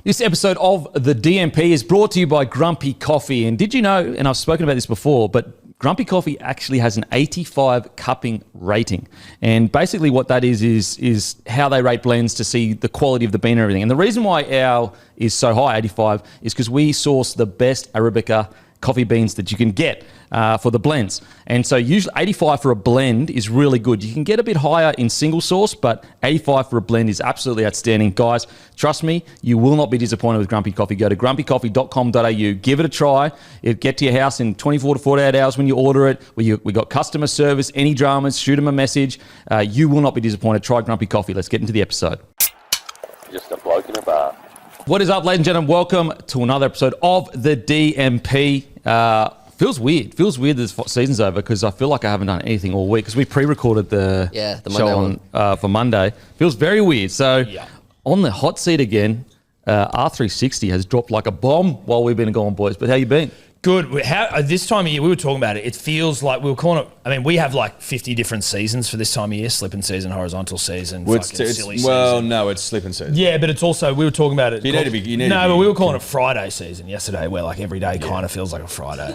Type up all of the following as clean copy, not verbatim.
This episode of The DMP is brought to you by Grumpy Coffee. And did you know, and I've spoken about this before, but Grumpy Coffee actually has an 85 cupping rating. And basically what that is how they rate blends to see the quality of the bean and everything. And the reason why our is so high, 85, is because we source the best Arabica coffee beans that you can get for the blends. And so usually 85 for a blend is really good. You can get a bit higher in single source, but 85 for a blend is absolutely outstanding. Guys, trust me, you will not be disappointed with Grumpy Coffee. Go to grumpycoffee.com.au, give it a try. It'll get to your house in 24 to 48 hours when you order it. We got customer service, any dramas, shoot them a message. You will not be disappointed. Try Grumpy Coffee. Let's get into the episode. Just a bloke in a bar. What is up, ladies and gentlemen? Welcome to another episode of The DMP. Feels weird. Feels weird this season's over because I feel like I haven't done anything all week because we pre-recorded the show on for Monday. Feels very weird. So on the hot seat again, R360 has dropped like a bomb while we've been gone, boys. But how you been? Good. How this time of year, we were talking about it. It feels like we were calling it. I mean, we have like 50 different seasons for this time of year: slipping season, horizontal season, silly season. Well, no, it's slipping season. Yeah, but it's also we were talking about it. But we were calling it Friday season yesterday, where like every day kind of feels like a Friday.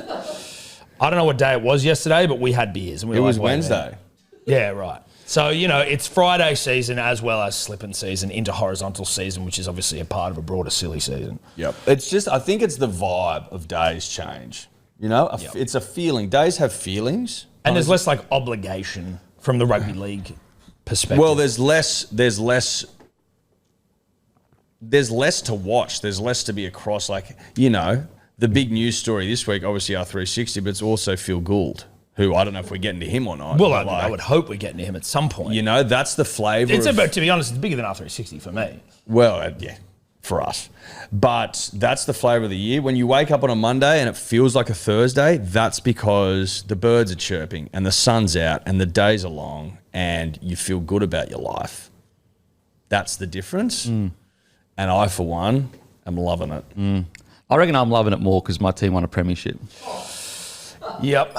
I don't know what day it was yesterday, but we had beers and we it were was like, Wednesday. Yeah, right. So, you know, it's Friday season as well as slipping season into horizontal season, which is obviously a part of a broader silly season. Yep. It's just, I think it's the vibe of days change. You know, it's a feeling. Days have feelings. And there's less like obligation from the rugby league perspective. Well, there's less to watch. There's less to be across. Like, you know, the big news story this week, obviously R360, but it's also Phil Gould, who I don't know if we're getting to him or not. Well, I would hope we're getting to him at some point. You know, that's the flavour. To be honest, it's bigger than R360 for me. Well, yeah, for us. But that's the flavour of the year. When you wake up on a Monday and it feels like a Thursday, that's because the birds are chirping and the sun's out and the days are long and you feel good about your life. That's the difference. And I, for one, am loving it. I reckon I'm loving it more because my team won a premiership. Yep.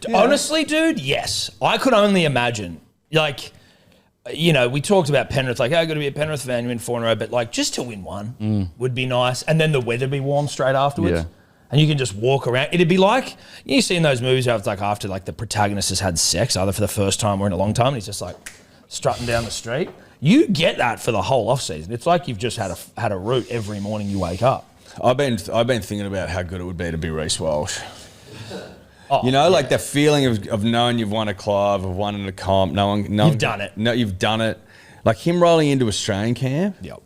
Yeah. Honestly, dude, yes. I could only imagine. Like, you know, we talked about Penrith, like, oh, got to be a Penrith fan, you win 4 in a row, but like just to win one would be nice. And then the weather be warm straight afterwards. Yeah. And you can just walk around. It'd be like, you see in those movies how it's like after like the protagonist has had sex, either for the first time or in a long time, and he's just like strutting down the street. You get that for the whole off season. It's like you've just had a route every morning you wake up. I've been thinking about how good it would be to be Reece Walsh. Oh, you know, like the feeling of knowing you've won a Clive, of won in a comp, You've done it. No, you've done it. Like him rolling into Australian camp. Yep.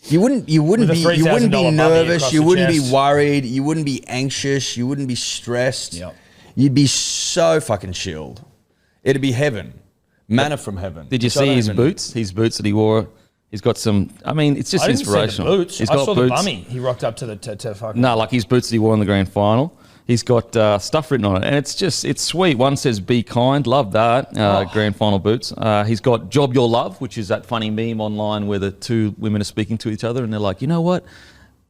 You wouldn't be nervous. You wouldn't be worried. You wouldn't be anxious. You wouldn't be stressed. Yep. You'd be so fucking chilled. It'd be heaven, manna from heaven. Did you see his boots? His boots that he wore. He's got some. I mean, it's just inspirational. See the boots. He's I got saw boots. the bummy. He rocked up to the fucking. No, like his boots that he wore in the grand final. He's got stuff written on it, and it's sweet. One says "Be kind," love that. Grand final boots. He's got "Job Your Love," which is that funny meme online where the two women are speaking to each other, and they're like, you know what?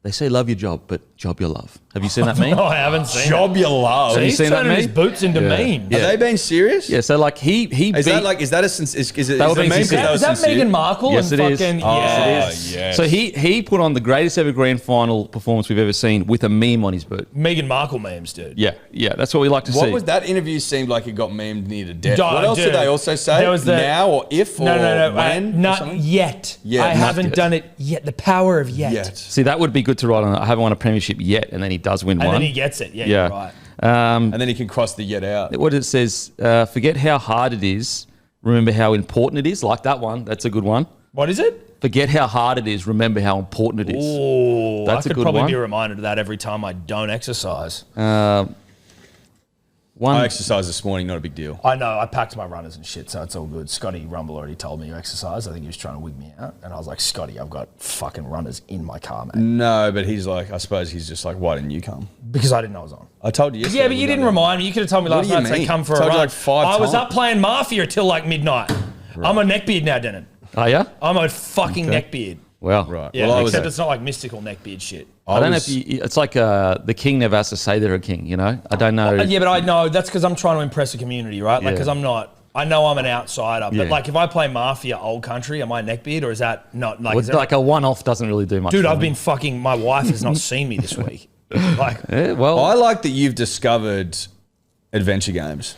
They say love your job, but job your love. Have you seen that meme? No, I haven't seen Job your love. So Have you he's seen that turning his meme? boots into memes. Are they being serious? Yeah. So like he Is that That would be sincere. Is that Meghan Markle? Yes, and it is. fucking, yes. Yes. So he put on the greatest ever grand final performance we've ever seen with a meme on his boot. Meghan Markle memes, dude. Yeah, that's what we like to see. What was that interview? Seemed like it got memed near to death. Duh, What else dude. did they also say? There was the- now or if or No. when? or Not something? yet. Yeah, I not haven't yet. done it yet. The power of yet. Yet. See, that would be good to write on. I haven't won a premiership yet, and then he does win And one. then he gets it. Yeah, Yeah. you're right. And then he can cross the yet out. What it says, forget how hard it is, remember how important it is. Like that one, that's a good one. What is it? Forget how hard it is, remember how important it is. Oh, That's I a could good probably one. be reminded of that every time I don't exercise. I exercised this morning, not a big deal. I know, I packed my runners and shit, so it's all good. Scotty Rumble already told me you exercise. I think he was trying to wig me out. And I was like, Scotty, I've got fucking runners in my car, mate. No, but he's like, I suppose he's just like, why didn't you come? Because I didn't know I was on. I told you yesterday. Yeah, but you didn't remind me. You could have told me What last do you night to say mean? come for a Told you run. like 5 I was times. up playing Mafia till like midnight. I'm a neckbeard now, Denon. Oh, yeah? I'm a fucking neckbeard. Well, Right. Yeah, Well, I was except it's not like mystical neckbeard shit. I don't know if you, it's like the king never has to say they're a king, you know? I don't know. Yeah, but I know that's because I'm trying to impress the community, right? Like, Yeah. because I'm not I know I'm an outsider, Yeah. but like if I play Mafia Old Country, am I neckbeard or is that not like? Well, Is that like a one-off doesn't really do much. dude, for I've me. been fucking. My wife has not seen me this week. Like, Yeah, well, I like that you've discovered adventure games.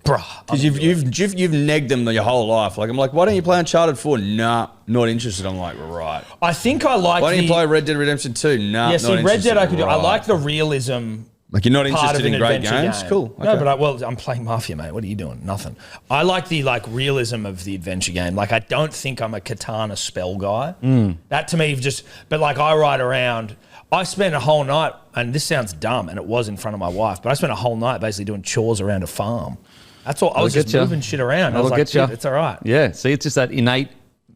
bruh, Because you've negged them your whole life. Like I'm like, why don't you play Uncharted 4? Nah, not interested. I'm like, right. I think I like. Why don't you play Red Dead Redemption 2? Nah, Yeah, not see, Red interested. Dead I could do. I Right. like the realism. Like you're not Part of interested an in great adventure games? game. Cool. No, okay. but I'm playing Mafia, mate. What are you doing? Nothing. I like the realism of the adventure game. Like I don't think I'm a katana spell guy. That to me just. But like I ride around. I spent a whole night, and this sounds dumb, and it was in front of my wife, but I spent a whole night basically doing chores around a farm. That's all. I was just getcha. moving shit around. I was That'll like, getcha. dude, it's all right. yeah. See, it's just that innate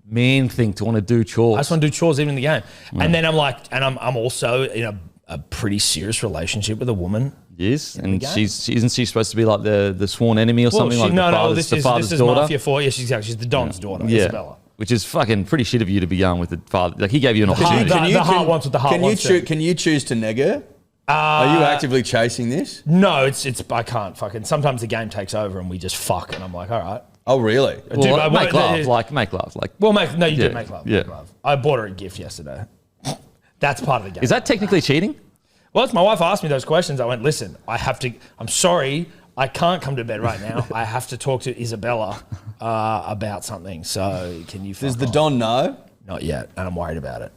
man thing to want to do chores. I just want to do chores even in the game. And then I'm like, and I'm also in a pretty serious relationship with a woman. Yes, and game. isn't she supposed to be like the sworn enemy or something? Like this is daughter? Mafia 4. Yeah, she's the Don's daughter, Isabella. Which is fucking pretty shit of you to be going with the father. Like he gave you an heart- opportunity. the heart wants what the heart wants. Can you choose to neg her? Are you actively chasing this? No, it's I can't fucking. Sometimes the game takes over and we just fuck, and I'm like, all right. Oh, really? Well, Dude, I make won't- love, make love. Like, Well, no, you Yeah, did make love. yeah. Make love. I bought her a gift yesterday. That's part of the game. is that technically cheating? Well, it's my wife asked me those questions. I went, listen, I have to. I'm sorry, I can't come to bed right now. I have to talk to Isabella about something. So can you? Does fuck the off? Don know? Not yet, and I'm worried about it.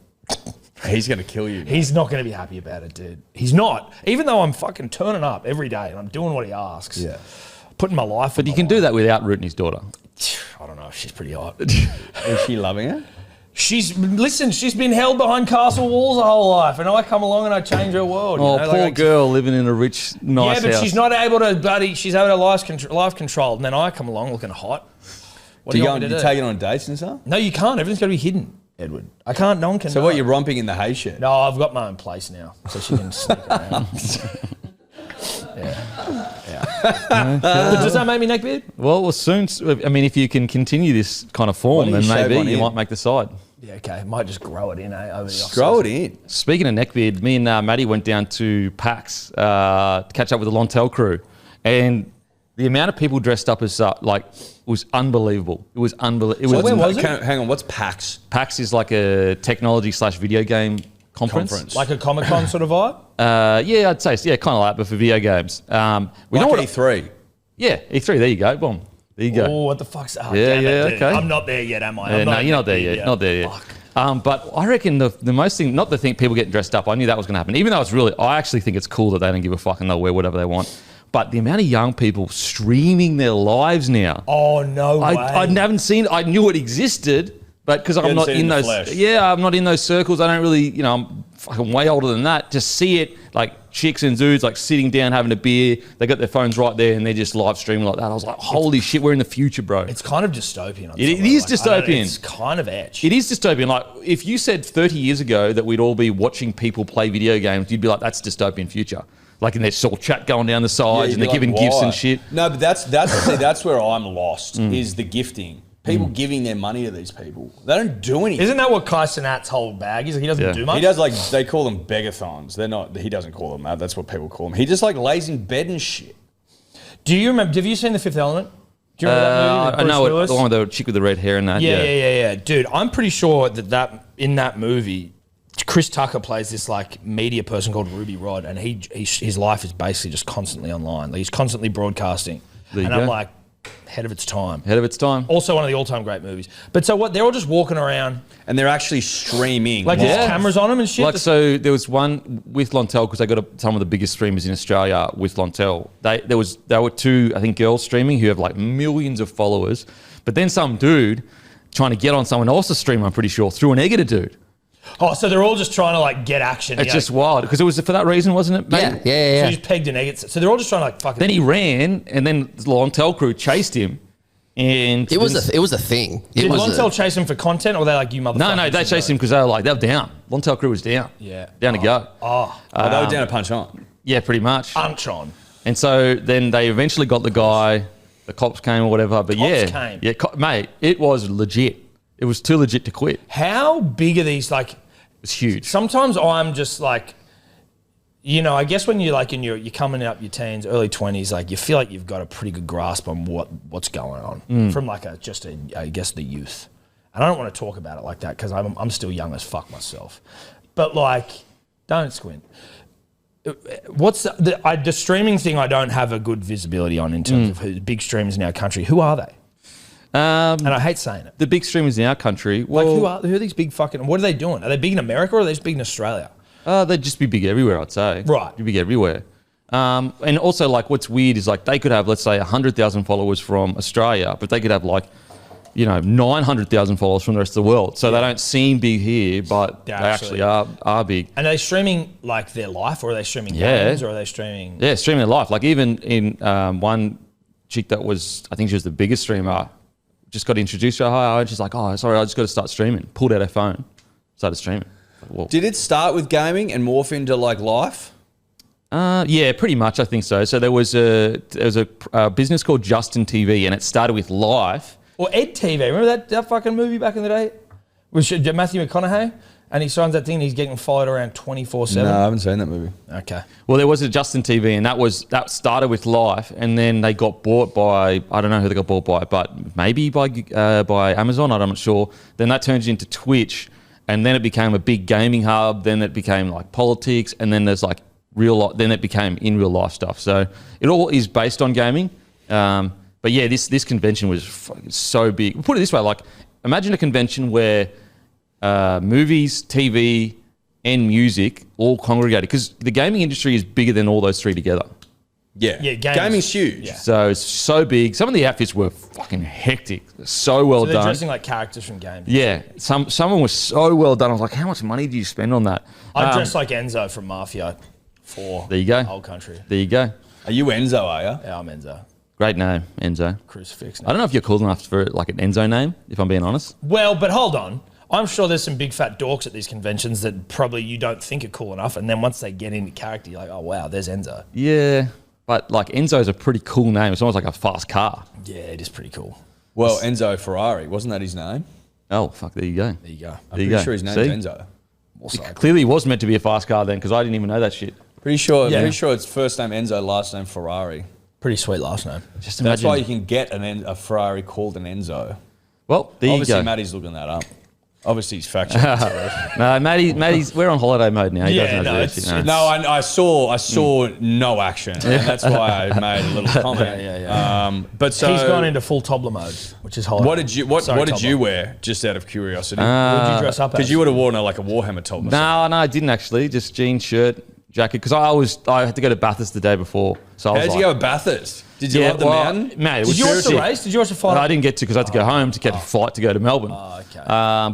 He's going to kill you. He's not going to be happy about it, dude. He's not. Even though I'm fucking turning up every day and I'm doing what he asks. Yeah. Putting my life. But you can do that without rooting his daughter. I don't know. She's pretty hot. Is she loving it? She's been held behind castle walls her whole life, and I come along and I change her world. Oh, you know? poor Like, girl living in a rich, nice Yeah, but house. she's not able to, she's able to life control, and then I come along looking hot. What Do you, want me to you do? take it on dates and stuff? No, you can't. Everything's got to be hidden, Edward. I can't. No one can. So know. what, you're romping in the hay shed? No, I've got my own place now, so she can sneak around. But does that make me neckbeard? Well, soon. I mean, if you can continue this kind of form, Why don't then you shave maybe one you in? might make the side. Yeah, okay. Might just grow it in, over the off Grow it in. Speaking of neckbeard, me and Maddie went down to PAX to catch up with the Lontel crew, and the amount of people dressed up as was unbelievable. It was unbelievable. So when was it? Hang on, what's PAX? PAX is like a technology/video game conference. Like a Comic-Con sort of vibe? Yeah, I'd say yeah, kind of like, but for video games. We Like know what E3. Yeah, E3. There you go. Boom. There you go. Oh, what the fuck's that? Yeah, Damn it, yeah, dude. okay. I'm not there yet, am I? Yeah, I'm no, you're not there yet. Not there yet. Fuck. But I reckon the most thing, not the thing people getting dressed up. I knew that was going to happen. Even though it's really, I actually think it's cool that they don't give a fuck and they'll wear whatever they want. But the amount of young people streaming their lives now. Oh, no way. I haven't seen. I knew it existed, but because I'm haven't not seen it in in the those. flesh. Yeah, I'm not in those circles. I don't really. I'm fucking way older than that. Just see it like chicks and dudes like sitting down having a beer. They got their phones right there and they're just live streaming like that. I was like, holy shit, we're in the future, bro. It's kind of dystopian. It is dystopian. It's kind of etch. It is dystopian. Like, if you said 30 years ago that we'd all be watching people play video games, you'd be like, that's dystopian future. Like, and there's all chat going down the sides you'd and they're be giving like, gifts why? and shit. No, but that's see, that's where I'm lost, is the gifting. People giving their money to these people. They don't do anything. Isn't that what Kai Cenat's whole bag is? He doesn't Yeah. do much. He does, like, they call them begathons. They're not, he doesn't call them that. That's what people call them. He just, like, lays in bed and shit. Do you remember? Have you seen The Fifth Element? Do you remember that movie? with I know Bruce it, Willis? the one with the chick with the red hair and that. Yeah. Dude, I'm pretty sure that in that movie, Chris Tucker plays this like media person called Ruby Rod, and his life is basically just constantly online. Like, he's constantly broadcasting, There you and I'm go. like, ahead of its time. Ahead of its time. Also, one of the all-time great movies. But so what? They're all just walking around And they're actually streaming. like live. there's cameras on them and shit. Like, so there was one with Lontel, because they got some of the biggest streamers in Australia with Lontel. There were two, I think, girls streaming who have like millions of followers. But then some dude trying to get on someone else's stream, I'm pretty sure, threw an egg at a dude. Oh, so they're all just trying to like get action. It's just wild, because it was for that reason, wasn't it? Yeah, mate? So you just pegged an egg. So they're all just trying to like fucking. Then he ran, and then the Lontel crew chased him. And It was a thing. Did It was Lontel chase him for content, or were they like, you motherfucker? No, they chased him because they were like, they were down. Lontel crew was down. Yeah. Down to go. Oh, Oh, they were down to punch on. Yeah, pretty much. Antron. And so then they eventually got the guy, the cops came or whatever. But Cops came? Yeah, mate, it was legit. It was too legit to quit. It How big are these? Like, was huge. sometimes I'm just like, you know, I guess when you're like you're coming up your teens, early 20s, like you feel like you've got a pretty good grasp on what's going on from like I guess the youth. And I don't want to talk about it like that because I'm still young as fuck myself. But like, don't squint. What's the streaming thing? I don't have a good visibility on in terms of who the big streamers in our country. Who are they? And I hate saying it. The big streamers in our country. Well, like who are these big fucking? What are they doing? Are they big in America or are they just big in Australia? They'd just be big everywhere, I'd say. Right. They'd be big everywhere. And also, like, what's weird is like they could have, let's say, 100,000 followers from Australia, but they could have like, 900,000 followers from the rest of the world. So they don't seem big here, but they actually are big. And are they streaming like their life, or are they streaming games, or are they streaming? Yeah, streaming their life. Like even in one chick that was, I think she was the biggest streamer, just got introduced to her, hi, and she's like, oh, sorry, I just got to start streaming. Pulled out her phone, started streaming. Well, Did it start with gaming and morph into like life? yeah, pretty much. I think so. So there was a business called Justin TV, and it started with life. Or Ed TV. Remember that fucking movie back in the day? With Matthew McConaughey? And he signs that thing and he's getting followed around 24/7. No, I haven't seen that movie. Okay. Well, there was a Justin TV, and that started with life, and then they got bought by, I don't know who they got bought by, but maybe by Amazon. I'm not sure. Then that turned into Twitch, and then it became a big gaming hub. Then it became like politics, and then there's like then it became in real life stuff. So it all is based on gaming. But yeah, this convention was so big. We'll put it this way, like imagine a convention where movies, TV, and music all congregated, because the gaming industry is bigger than all those three together. Yeah, gaming's huge. Yeah. So it's so big. Some of the outfits were fucking hectic. So well So they're done. dressing like characters from games. Yeah, someone was so well done. I was like, how much money did you spend on that? I dressed like Enzo from Mafia 4. There you go. Old Country. There you go. Are you Enzo, are you? Yeah, I'm Enzo. Great name, Enzo. Crucifix. I don't know if you're cool enough for like an Enzo name, if I'm being honest. Well, but hold on. I'm sure there's some big fat dorks at these conventions that probably you don't think are cool enough, and then once they get into character, you're like, oh wow, there's Enzo. Yeah, but like Enzo's a pretty cool name. It's almost like a fast car. Yeah, it is pretty cool. Well, Enzo Ferrari, wasn't that his name? Oh, fuck, there you go. There you go. I'm pretty sure his name's Enzo. It clearly was meant to be a fast car then, because I didn't even know that shit. Pretty sure Yeah. it's first name Enzo, last name Ferrari. Pretty sweet last name. Just That's imagine. why you can get a Ferrari called an Enzo. Well, there Obviously, you go. Maddie's looking that up. Obviously, he's fact checking. No, Maddie's, we're on holiday mode now. He Yeah, doesn't know no, that shit. it's- No, I saw no action. And that's why I made a little comment. Yeah. But so He's gone into full toddler mode, which is holiday. What did you what Sorry, did you toddler. wear? Just out of curiosity, What did you dress up as? because you would have worn like a Warhammer top. No, I didn't actually. Just jeans, shirt, jacket. Because I had to go to Bathurst the day before. So I was How did like, you go at Bathurst? Did you love the mountain? Mate, it Did was you watch the seriously- race? Did you watch the final? No, I didn't get to because I had to go home to get a flight to go to Melbourne. Oh, okay.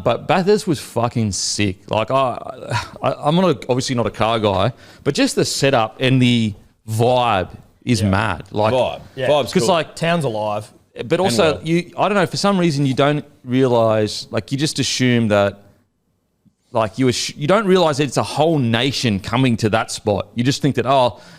But Bathurst was fucking sick. Like I'm obviously not a car guy, but just the setup and the vibe is mad. Like, Vibe. Yeah. Vibe's because cool. like, Town's alive. but also well. I don't know, for some reason you don't realize, like you just assume that. Like you don't realise that it's a whole nation coming to that spot. You just think that,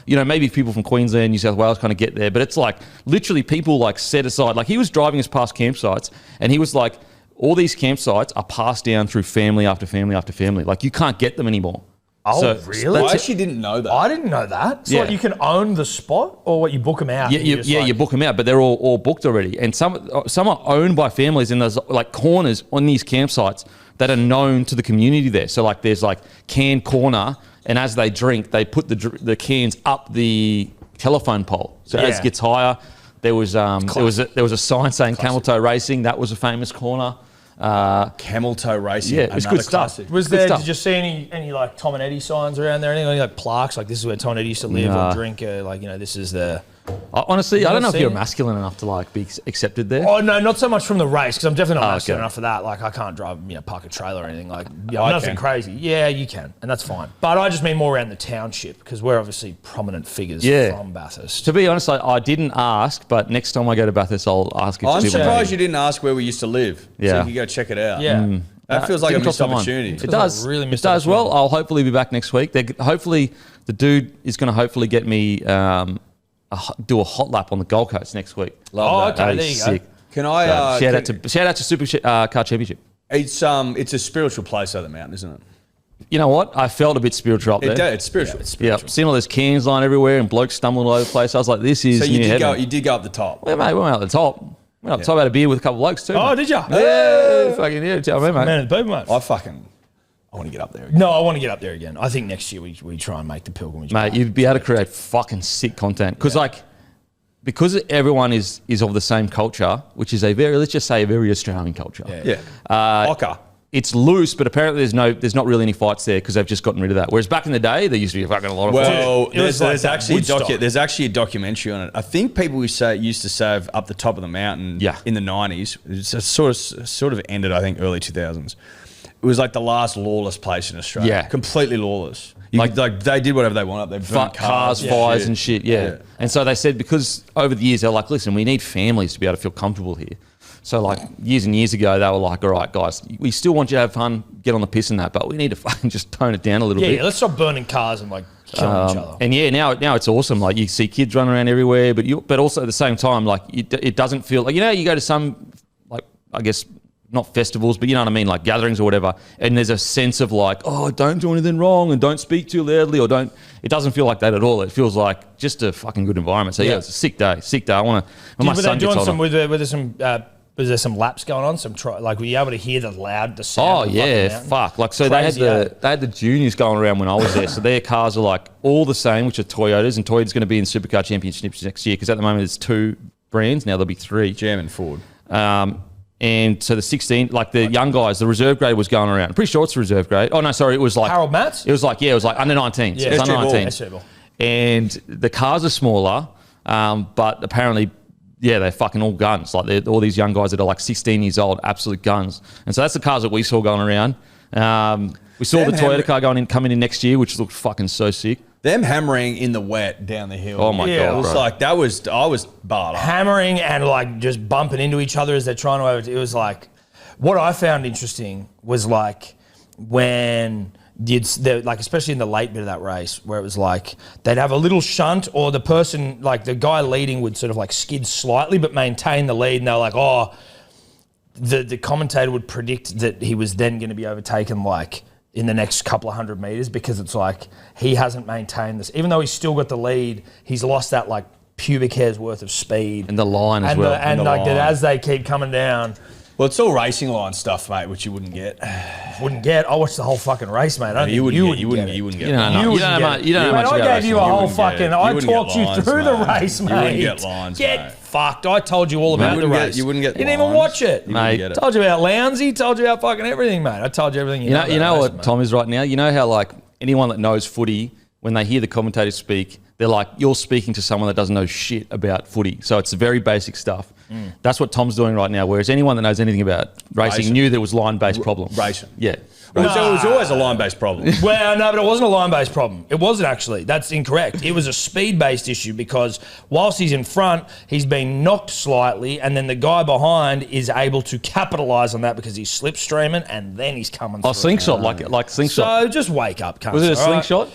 maybe people from Queensland, New South Wales kind of get there. But it's like literally people like set aside. Like he was driving us past campsites and he was like, all these campsites are passed down through family after family after family. Like you can't get them anymore. Oh, So really? I that's it. actually didn't know that. I didn't know that. So Yeah. what, you can own the spot, or what, you book them out? Yeah, and you just you book them out, but they're all booked already. And some are owned by families, and there's like corners on these campsites that are known to the community there. So like there's like can corner, and as they drink, they put the cans up the telephone pole. So as Yeah. it gets higher, there was a sign saying camel toe racing. That was a famous corner. Camel toe racing. Yeah, it was another good stuff. classic. Was Good there? stuff. Did you see any like Tom and Eddy signs around there? Any like plaques like this is where Tom and Eddy used to live Nah. or drink? This is the. Honestly, I don't know if seen you're it? masculine enough to like be accepted there. Oh no, not so much from the race because I'm definitely not masculine okay. enough for that. Like I can't drive, park a trailer or anything. Like I nothing can. crazy. Yeah, you can, and that's fine. But I just mean more around the township because we're obviously prominent figures Yeah. from Bathurst. To be honest, I didn't ask, but next time I go to Bathurst, I'll ask if I'm people know. surprised you didn't ask where we used to live. So Yeah. you could go check it out. Yeah. That feels like a Didn't cross missed my mind. opportunity. It like does. really It missed does. Well, opportunity. I'll hopefully be back next week. Hopefully, the dude is going to hopefully get me do a hot lap on the Gold Coast next week. Love that. okay. That'd be there you go. sick. Can I? Shout out to Super Car Championship. It's a spiritual place, though, the mountain, isn't it? You know what? I felt a bit spiritual up there. It's spiritual. Yeah, seeing all those cans lying everywhere and blokes stumbling all over the place. I was like, this is So you new did heaven. you did go up the top. Well, mate, we went out the top. Went up the top, had a beer with a couple of blokes too. Oh, mate. did you? Yeah, fucking yeah. Tell me, mate. Man of the people, mate. I want to get up there again. No, I want to get up there again. I think next year we try and make the pilgrimage. Mate, you'd be able to create fucking sick content because everyone is of the same culture, which is let's just say a very Australian culture. Yeah. Ocker. It's loose, but apparently there's not really any fights there because they've just gotten rid of that. Whereas back in the day, there used to be fucking a lot of fights. Well, there's Woodstock. actually a documentary on it. I think people used to say up the top of the mountain in the 90s. It's sort of ended, I think, early 2000s. It was like the last lawless place in Australia. Yeah. Completely lawless. Like they did whatever they wanted up there. Burnt Cars, fires and shit, yeah. And so they said because over the years, they're like, listen, we need families to be able to feel comfortable here. So like years and years ago, they were like, all right, guys, we still want you to have fun, get on the piss and that, but we need to fucking just tone it down a little bit. Yeah, let's stop burning cars and like killing each other. And yeah, now it's awesome. Like you see kids running around everywhere, but also at the same time, like it doesn't feel like, you go to some, like, I guess, not festivals, but you know what I mean, like gatherings or whatever, and there's a sense of like, oh, don't do anything wrong and don't speak too loudly it doesn't feel like that at all. It feels like just a fucking good environment. So yeah, it's a sick day. I want to, my son gets older. Was there some laps going on? Were you able to hear the sound? Oh of the yeah, fucking fuck! Like so, they had the juniors going around when I was there. So their cars are like all the same, which are Toyotas, and Toyota's going to be in Supercar Championships next year because at the moment there's 2 brands. Now there'll be 3. Jam and Ford. And so the 16, like the young guys, the reserve grade was going around. I'm pretty sure it's the reserve grade. Oh no, sorry, it was like Harold Matz. It was like under 19. Yeah, it was under 19. SC. And the cars are smaller, but apparently. Yeah, they're fucking all guns. Like they're all these young guys that are like 16 years old, absolute guns. And so that's the cars that we saw going around. We saw the Toyota car coming in next year, which looked fucking so sick. Them hammering in the wet down the hill. Oh my God, it was bro. like I was barred up. Hammering and like just bumping into each other as they're trying to. It was like what I found interesting was like when. Like especially in the late bit of that race where it was like they'd have a little shunt or the person like the guy leading would sort of like skid slightly but maintain the lead and they're like the commentator would predict that he was then going to be overtaken like in the next couple of 100 meters because it's like he hasn't maintained this even though he's still got the lead, he's lost that like pubic hair's worth of speed and the line as well as they keep coming down. Well, it's all racing line stuff, mate, which you wouldn't get. I watched the whole fucking race, mate. You wouldn't get. You don't know much I about gave you a whole fucking. I wouldn't talked get you lines, through the mate. race, mate. You wouldn't get lines, Get mate. fucked. I told you all about the race. You wouldn't get. You didn't even watch it, mate. Told you about Lounsey. Told you about fucking everything, mate. I told you everything. You know what Tom is right now. You know how like anyone that knows footy, when they hear the commentators speak, they're like, you're speaking to someone that doesn't know shit about footy. So it's very basic stuff. That's what Tom's doing right now. Whereas anyone that knows anything about racing knew there was line-based problems. Racing. Yeah. It was always a line-based problem. Well, no, but it wasn't a line-based problem. It wasn't actually. That's incorrect. It was a speed-based issue because whilst he's in front, he's been knocked slightly, and then the guy behind is able to capitalise on that because he's slipstreaming, and then he's coming through. Oh, slingshot, like slingshot. So just wake up, cunts. Was it a all right? slingshot?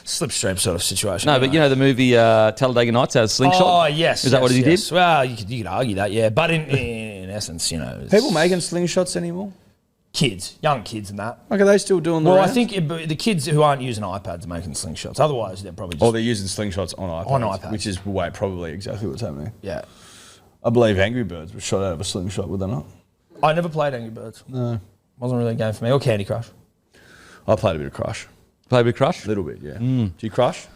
Slipstream sort of situation. No, but you know the movie Talladega Nights had a slingshot? Oh, yes. Is that what he did? Well, you could argue that, yeah. But in essence, you know. People making slingshots anymore? Kids, young kids and that. Like, are they still doing the Well, rounds? I think the kids who aren't using iPads are making slingshots. Otherwise, they're probably just... Or they're using slingshots on iPads. On iPads. Which is probably exactly what's happening. Yeah. I believe Angry Birds was shot out of a slingshot, were they not? I never played Angry Birds. No. Wasn't really a game for me. Or Candy Crush. I played a bit of Crush. Play a bit of Crush? A little bit, yeah. Do you Crush?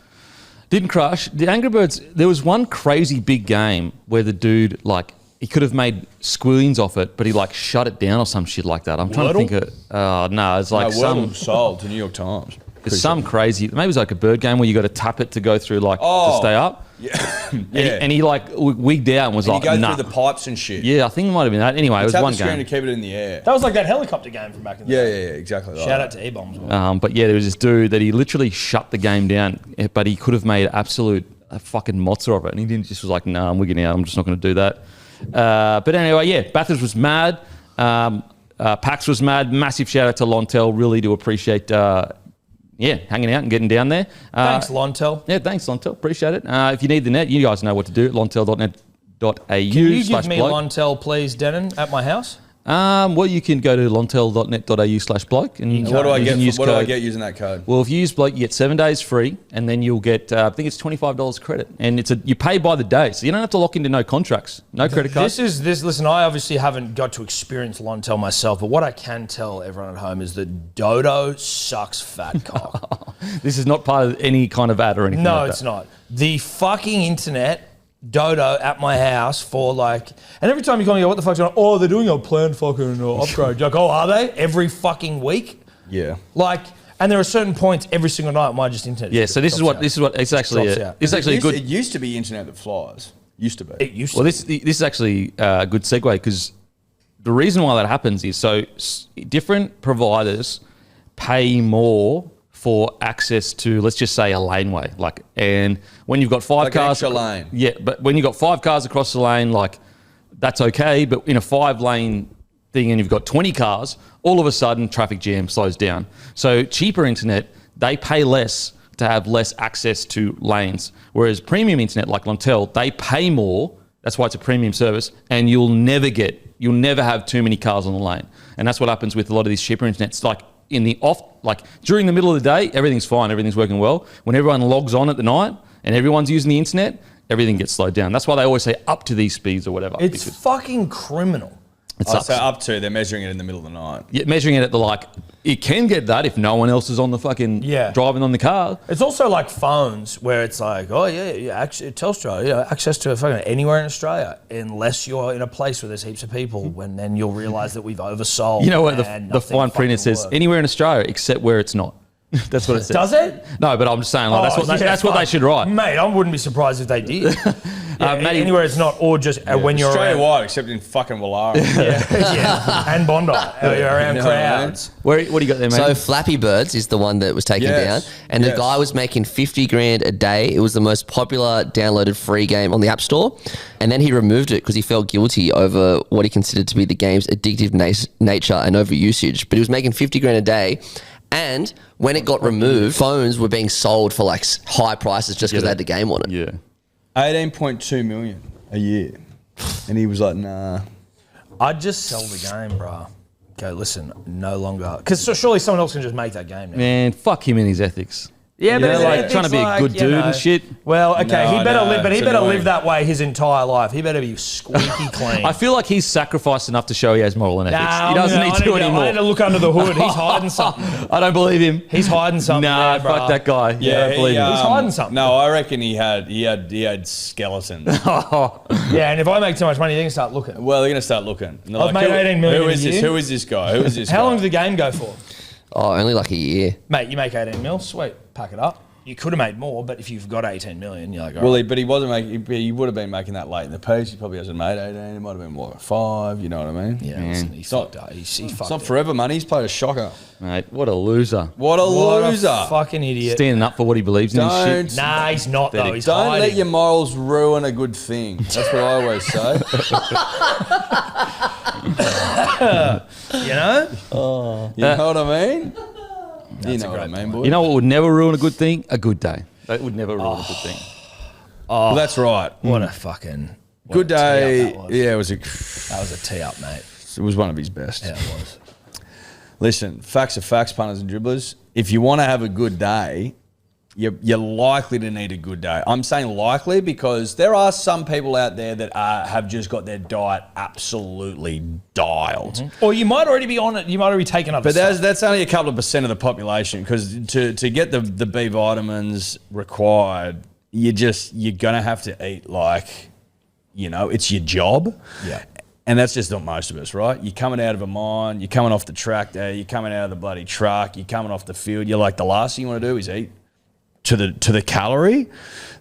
Didn't Crush. The Angry Birds, there was one crazy big game where the dude, like, he could have made squillions off it, but he, like, shut it down or some shit like that. I'm trying to think of... no, it's like Wordle sold to New York Times. It's some crazy... Maybe it was like a bird game where you got to tap it to go through, like, to stay up. Yeah. And he like, wigged out and was and like, you go nah. through the pipes and shit. Yeah, I think it might have been that. Anyway, it was tap one the screen game. to keep it in the air. That was like that helicopter game from back in the day. Yeah, exactly. Like Shout that. out to E-Bombs. But yeah, there was this dude that he literally shut the game down, but he could have made absolute fucking mozza of it. And he didn't, just was like, nah, I'm wigging out. I'm just not going to do that. But anyway, yeah, Bathurst was mad. Pax was mad. Massive shout out to Lontel. Really do appreciate, hanging out and getting down there. Thanks, Lontel. Yeah, thanks, Lontel. Appreciate it. If you need the net, you guys know what to do. Lontel.net.au. Can you give me Lontel, please, Denon, at my house? Well, you can go to lontel.net.au/bloke and What do I you get? can use What do I code- get using that code? Well, if you use bloke, you get 7 days free, and then you'll get I think it's $25 credit, and you pay by the day, so you don't have to lock into no contracts, no credit cards. Listen, I obviously haven't got to experience Lontel myself, but what I can tell everyone at home is that Dodo sucks fat cock. This is not part of any kind of ad or anything. No, like it's that. not. The fucking internet, Dodo at my house for like, and every time you call me, go, what the fuck's going on? Oh, they're doing a planned fucking upgrade. You're like, oh, are they? Every fucking week? Yeah. Like, and there are certain points every single night my just internet. Yeah, so this is what it's actually Drops a, out. it's actually a good. It used to be internet that flies. Used to be. It used to. Well, this is actually a good segue because the reason why that happens is different providers pay more for access to, let's just say, a laneway. And when you've got five Like an cars, extra lane. Yeah, but when you've got 5 cars across the lane, that's okay. But in a 5-lane thing, and you've got 20 cars, all of a sudden traffic jam slows down. So cheaper internet, they pay less to have less access to lanes. Whereas premium internet, like Lontel, they pay more. That's why it's a premium service, and you'll never have too many cars on the lane. And that's what happens with a lot of these cheaper internets. During the middle of the day, everything's fine, everything's working well. When everyone logs on at the night and everyone's using the internet, everything gets slowed down. That's why they always say up to these speeds or whatever. It's fucking criminal. It's So up to, they're measuring it in the middle of the night. Yeah, measuring it at it can get that if no one else is on the fucking driving on the car. It's also like phones where it's like, oh yeah, actually Telstra, access to fucking anywhere in Australia, unless you're in a place where there's heaps of people. When then you'll realise that we've oversold. You know what the fine print it says? works. Anywhere in Australia except where it's not. That's what it says. Does it? No, but I'm just saying that's what they should write. Mate, I wouldn't be surprised if they did. Matty- anywhere it's not, or just when you're Australia around, wide, except in fucking Wallara. and Bondi, you're around You know what I mean? crowds. What do you got there, mate? So Flappy Birds is the one that was taken Yes, down, and the yes. guy was making 50 grand a day. It was the most popular downloaded free game on the App Store, and then he removed it because he felt guilty over what he considered to be the game's addictive nature and overusage. But he was making 50 grand a day. And when it got removed, phones were being sold for high prices just because they had the game on it. yeah. 18.2 million a year. And he was like, nah. I'd just sell the game, bro. Go, listen, no longer. Because surely someone else can just make that game now. Man, fuck him and his ethics. Yeah, You but know, his like, ethics, trying to be a good dude and shit. Well, okay, No, he better no, live, but he it's better annoying. live that way his entire life. He better be squeaky clean. I feel like he's sacrificed enough to show he has moral and ethics. He doesn't need to I anymore. need to look under the hood. He's hiding something. I don't believe him. He's hiding something. Nah, there, bro. fuck that guy. Yeah, I don't believe him. He's hiding something. No, I reckon he had skeletons. Yeah, and if I make too much money, they're going to start looking. Well, they're going to start looking. And they're I've made 18 million Who is a this? year. Who is this guy? Who is this How guy? long did the game go for? Oh, only a year. Mate, you make 18 mil, sweet, pack it up. You could have made more, but if you've got 18 million, you're like, all Well, right. but he wasn't making. He would have been making that late in the piece. He probably hasn't made 18. It might have been more like 5. You know what I mean? Yeah, listen, he fucked up. He It's fucked not it. forever money. He's played a shocker. Mate, what a loser. What a What loser! a fucking idiot. Standing up for what he believes in his Don't shit. Nah, he's not though. He's Don't hiding. let your morals ruin a good thing. That's what I always say. You know? You know what I mean? You know a what I great mean, boy. You know what would never ruin a good thing? A good day. That would never ruin a good thing. Well, that's right. What a fucking what Good a tee-up day. that was. Yeah, That was a tee up, mate. it was one of his best. Yeah, it was. Listen, facts are facts, punters and dribblers. If you want to have a good day, you're likely to need a good day. I'm saying likely because there are some people out there that have just got their diet absolutely dialed. Or you might already be on it. You might already taken up. But that's only a couple of percent of the population because to get the B vitamins required, you're going to have to eat it's your job. Yeah. And that's just not most of us, right? You're coming out of a mine, you're coming off the track there, you're coming out of the bloody truck, you're coming off the field. You're like, the last thing you want to do is eat to the calorie.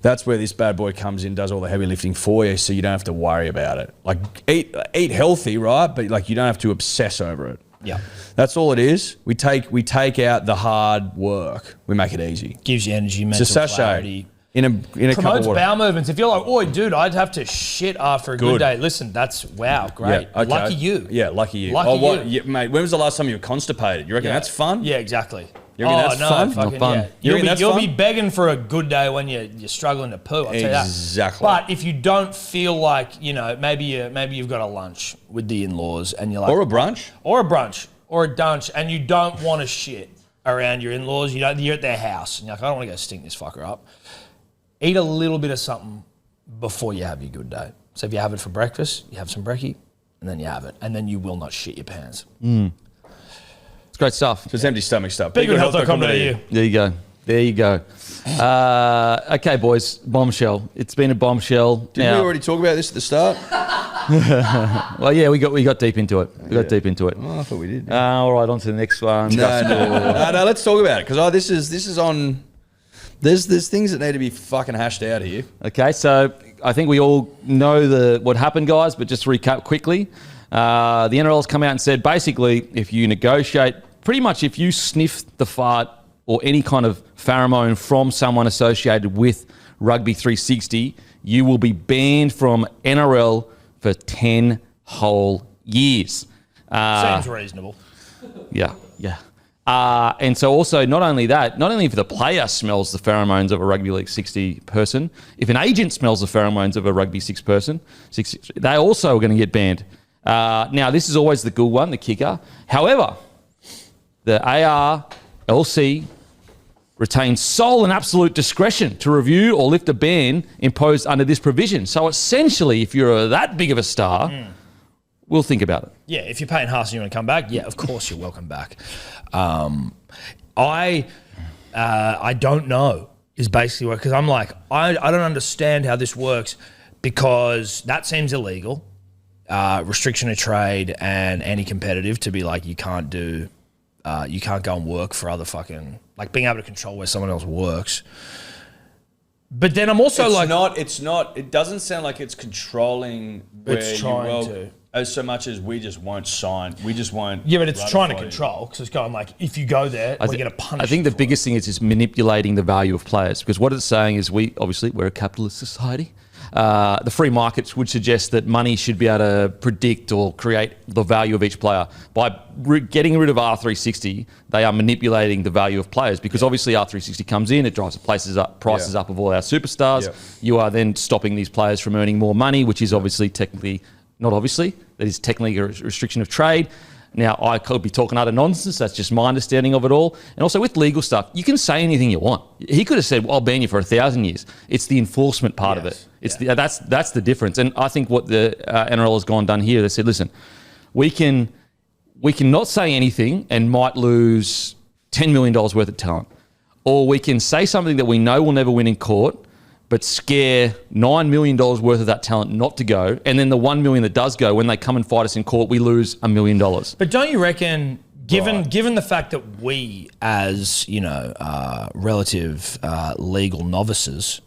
That's where this bad boy comes in, does all the heavy lifting for you, so you don't have to worry about it. Like eat healthy, right? But you don't have to obsess over it. Yeah. That's all it is. We take out the hard work. We make it easy. Gives you energy, It's mental a sachet clarity. in a cup of Promotes water. bowel movements. If you're like, oh, dude, I'd have to shit after a good Good. day. Listen, that's wow, great. Yeah, okay. Lucky you. Yeah, lucky you. Lucky you. Yeah, mate, when was the last time you were constipated? You reckon Yeah. that's fun? Yeah, exactly. You reckon that's fun? Fucking, Not fun. Yeah. You reckon that's You'll fun? be begging for a good day when you're struggling to poo. I'll tell you that. Exactly. But if you don't feel like, maybe you've got a lunch with the in-laws and you're like, Or a brunch. or a brunch, or a dunch, and you don't want to shit around your in-laws. You're at their house, and you're like, I don't want to go stink this fucker up. Eat a little bit of something before you have your good day. So if you have it for breakfast, you have some brekkie, and then you have it, and then you will not shit your pants. It's great stuff. Just empty stomach stuff. BigGoodHealth.com.au. There you go. There you go. Okay, boys. Bombshell. It's been a bombshell. Didn't we already talk about this at the start? Well, yeah, we got deep into it. We got deep into it. Oh, I thought we did. All right, on to the next one. No, let's talk about it because this is on. There's things that need to be fucking hashed out here. Okay, so I think we all know what happened, guys, but just to recap quickly. The NRL's come out and said basically if you negotiate, pretty much if you sniff the fart or any kind of pheromone from someone associated with Rugby 360, you will be banned from NRL for 10 whole years. Seems reasonable. Yeah. And so also not only if the player smells the pheromones of a Rugby League 60 person, if an agent smells the pheromones of a Rugby 6 person, they also are going to get banned. Now, this is always the good one, the kicker. However, the ARLC retains sole and absolute discretion to review or lift a ban imposed under this provision. So essentially, if you're that big of a star, we'll think about it. Yeah, if you're paying Haas and you want to come back, yeah, of course you're welcome back. I don't know is basically what, because I'm like, I don't understand how this works because that seems illegal. Restriction of trade and anti-competitive to be like, you can't go and work for other fucking, like being able to control where someone else works. But then I'm also it doesn't sound like it's controlling where It's trying you to. as so much as we just won't sign. We just won't. Yeah, but it's trying to ratify it. control because it's going like, if you go there, we're going to punish I think you the for biggest thing is just manipulating the value of players because what it's saying is we're a capitalist society. The free markets would suggest that money should be able to predict or create the value of each player. By getting rid of R360, they are manipulating the value of players because obviously R360 comes in, it drives the prices up of all our superstars. Yeah. You are then stopping these players from earning more money, which is obviously technically, not obviously, that is technically a restriction of trade. Now, I could be talking utter nonsense. That's just my understanding of it all. And also with legal stuff, you can say anything you want. He could have said, well, I'll ban you for 1,000 years. It's the enforcement part of it. It's that's the difference. And I think what the NRL has done here, they said, listen, we can not say anything and might lose $10 million worth of talent. Or we can say something that we know will never win in court, but scare $9 million worth of that talent not to go. And then the $1 million that does go, when they come and fight us in court, we lose $1 million. But don't you reckon, given the fact that we, as relative legal novices,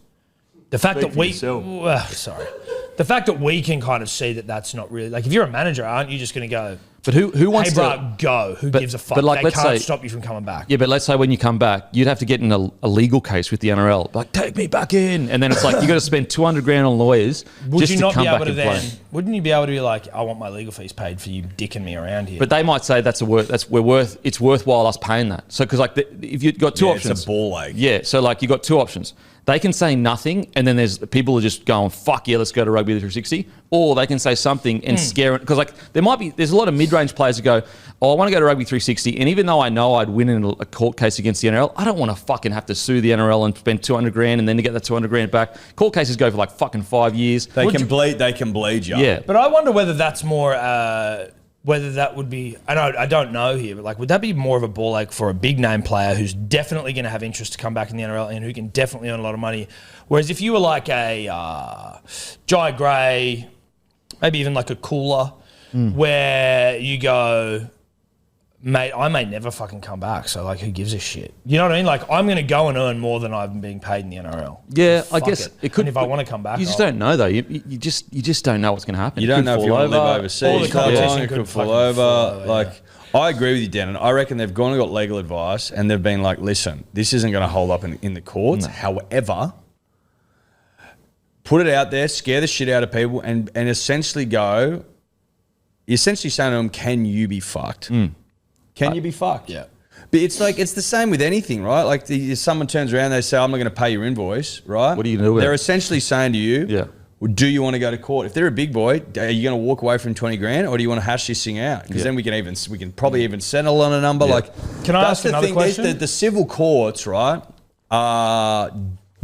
the fact that we, the fact that we can kind of see that that's not really like if you're a manager, aren't you just going to go? But who wants hey, bro, go? Who gives a fuck? But like, they let's can't say, stop you from coming back. Yeah, but let's say when you come back, you'd have to get in a legal case with the NRL. Like, take me back in. And then it's like, you got to spend $200,000 on lawyers just to come back and play. Wouldn't you be able to be like, I want my legal fees paid for you dicking me around here? But they might say it's worthwhile us paying that. So, because like, if you've got two options. It's a ball ache. Yeah, so like, you've got two options. They can say nothing, and then there's people are just going, fuck yeah, let's go to Rugby 360. Or they can say something and scare it. Because like there's a lot of mid-range players who go, oh, I want to go to Rugby 360, and even though I know I'd win in a court case against the NRL, I don't want to fucking have to sue the NRL and spend $200,000 and then to get that $200,000 back. Court cases go for like fucking 5 years. They can bleed you. Yeah. But I wonder whether that's more, whether that would be, I don't know here, but like, would that be more of a ball ache for a big name player who's definitely going to have interest to come back in the NRL and who can definitely earn a lot of money? Whereas if you were like a Jai Gray, maybe even like a Cooler, where you go, mate, I may never fucking come back. So like, who gives a shit? You know what I mean? Like, I'm going to go and earn more than I'm being paid in the NRL. Yeah, Fuck I guess it could. And if I want to come back, you just don't know though. You just don't know what's going to happen. You don't know if you want to live overseas. All the competition It could could fall fucking over. fall over, Like, I agree with you, Dan. And I reckon they've gone and got legal advice and they've been like, listen, this isn't going to hold up in the courts. No. However, put it out there, scare the shit out of people and essentially go, you're essentially saying to them, can you be fucked? Can you be fucked? Yeah. But it's like it's the same with anything, right? Like someone turns around, they say, "I'm not going to pay your invoice," right? What are you gonna do with They're it? essentially saying to you, Yeah. well, do you want to go to court? If they're a big boy, are you going to walk away from 20 grand, or do you want to hash this thing out? Because then we can probably even settle on a number. Like, Can I that's ask the another thing. question? The civil courts, right, are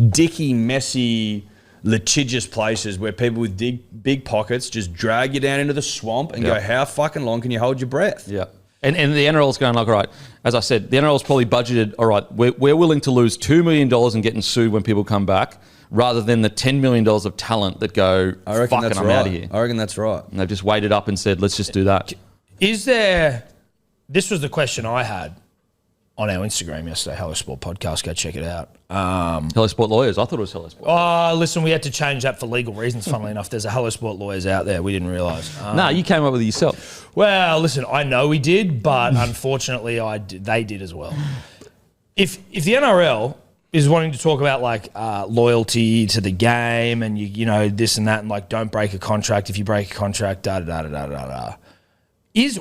dicky, messy, litigious places where people with big pockets just drag you down into the swamp and go, how fucking long can you hold your breath? Yeah. And the NRL's going like, all right, as I said, the NRL's probably budgeted, all right, we're willing to lose $2 million and getting sued when people come back rather than the $10 million of talent that go, I reckon fucking, that's I'm right. out of here. I reckon that's right. And they've just waited up and said, let's just do that. Is there? This was the question I had on our Instagram yesterday. Hello Sport Podcast. Go check it out. Hello Sport Lawyers. I thought it was Hello Sport. Oh, listen, we had to change that for legal reasons. Funnily enough, there's a Hello Sport Lawyers out there. We didn't realise. No, you came up with it yourself. Well, listen, I know we did, but unfortunately, they did as well. If the NRL is wanting to talk about like loyalty to the game and you know this and that and like don't break a contract if you break a contract, da da da da da da.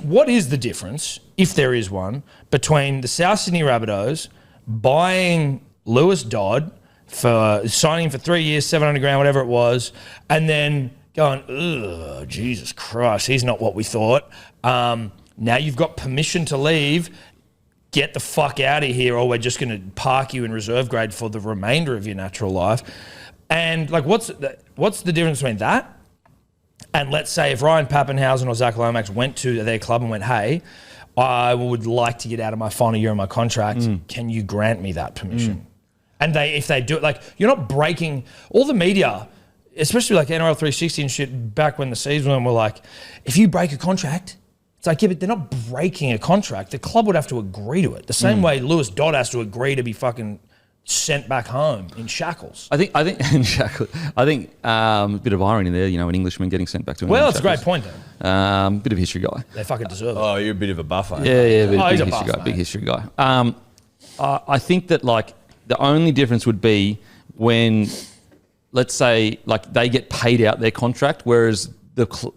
What is the difference, if there is one, between the South Sydney Rabbitohs buying Lewis Dodd for signing him for 3 years, 700 grand, whatever it was, and then going, ugh, Jesus Christ, he's not what we thought. Now you've got permission to leave. Get the fuck out of here, or we're just going to park you in reserve grade for the remainder of your natural life. And like, what's the difference between that? And let's say if Ryan Pappenhausen or Zach Lomax went to their club and went, hey, I would like to get out of my final year of my contract. Can you grant me that permission? And if they do it, like, you're not breaking all the media, especially like NRL 360 and shit back when the season were like, if you break a contract, it's like, yeah, but they're not breaking a contract. The club would have to agree to it. The same way Lewis Dodd has to agree to be fucking sent back home in shackles. I think in shackles. I think a bit of irony there, you know, an Englishman getting sent back to England. Well, it's a great point, though. Bit of a history guy. They fucking deserve it. Oh, you're a bit of a buffer. Yeah, big he's a history buff, guy. mate. Big history guy. I think that like the only difference would be when, let's say, like they get paid out their contract, whereas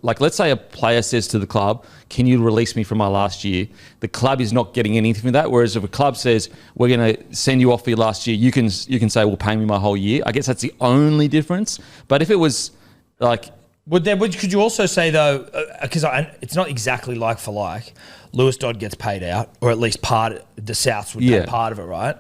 like let's say a player says to the club, "Can you release me from my last year?" The club is not getting anything from that. Whereas if a club says, "We're going to send you off for your last year," you can say, "Well, pay me my whole year." I guess that's the only difference. But if it was like, could you also say though, because it's not exactly like for like, Lewis Dodd gets paid out, or at least the Souths would pay part of it, right?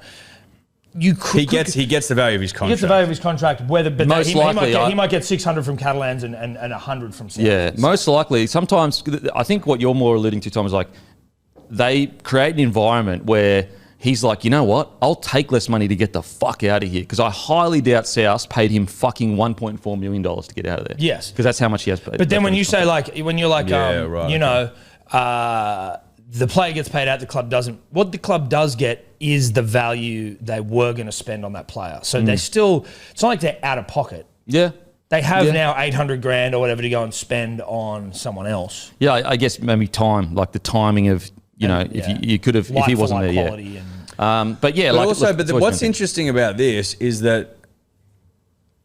You could, He gets the value of his contract. He gets the value of his contract, but Most he likely, he might get 600 from Catalans and 100 from Souths. yeah, most likely. Sometimes I think what you're more alluding to, Tom, is like they create an environment where he's like, you know what? I'll take less money to get the fuck out of here, because I highly doubt South paid him fucking $1.4 million to get out of there. Yes, because that's how much he has paid. But then when you say like, when you're like, right, you know, the player gets paid out, the club doesn't. What the club does get is the value they were going to spend on that player. So they still, it's not like they're out of pocket. Yeah. They have now 800 grand or whatever to go and spend on someone else. Yeah, I guess maybe time, like the timing of, you know, if you could have, if he wasn't there, quality But yeah, But like, also, look, what's interesting about this is that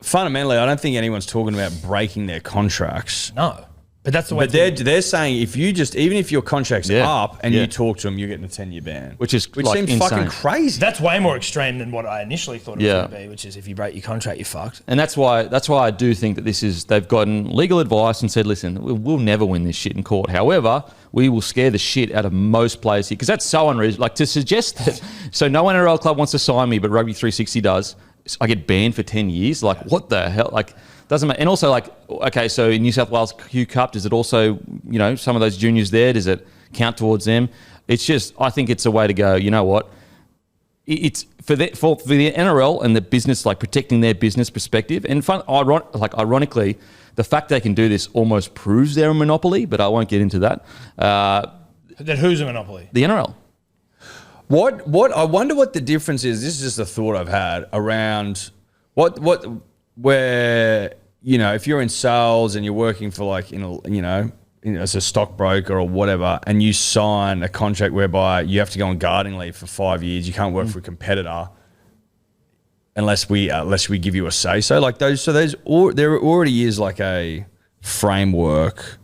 fundamentally, I don't think anyone's talking about breaking their contracts. No. But that's the way. But they're saying if you even if your contract's up and Yeah. you talk to them, you're getting a 10-year ban, which seems insane. fucking crazy. That's way more extreme than what I initially thought it was going to be, which is if you break your contract, you're fucked. And that's why I do think that they've gotten legal advice and said, listen, we'll never win this shit in court. However, we will scare the shit out of most players here, because that's so unreasonable. Like, to suggest that, so no NRL club wants to sign me, but Rugby 360 does. I get banned for 10 years. Like, what the hell? Like, doesn't matter. And also, like, okay, so in New South Wales Q Cup, does it also, you know, some of those juniors there, does it count towards them? It's just, I think it's a way to go. You know what? It's for the NRL and the business, like protecting their business perspective. And ironically, the fact they can do this almost proves they're a monopoly. But I won't get into that. Then who's a monopoly? The NRL. What I wonder what the difference is. This is just a thought I've had around where, you know, if you're in sales and you're working for like, as a stockbroker or whatever, and you sign a contract whereby you have to go on gardening leave for 5 years, you can't work for a competitor unless we give you a say so. Like there already is like a framework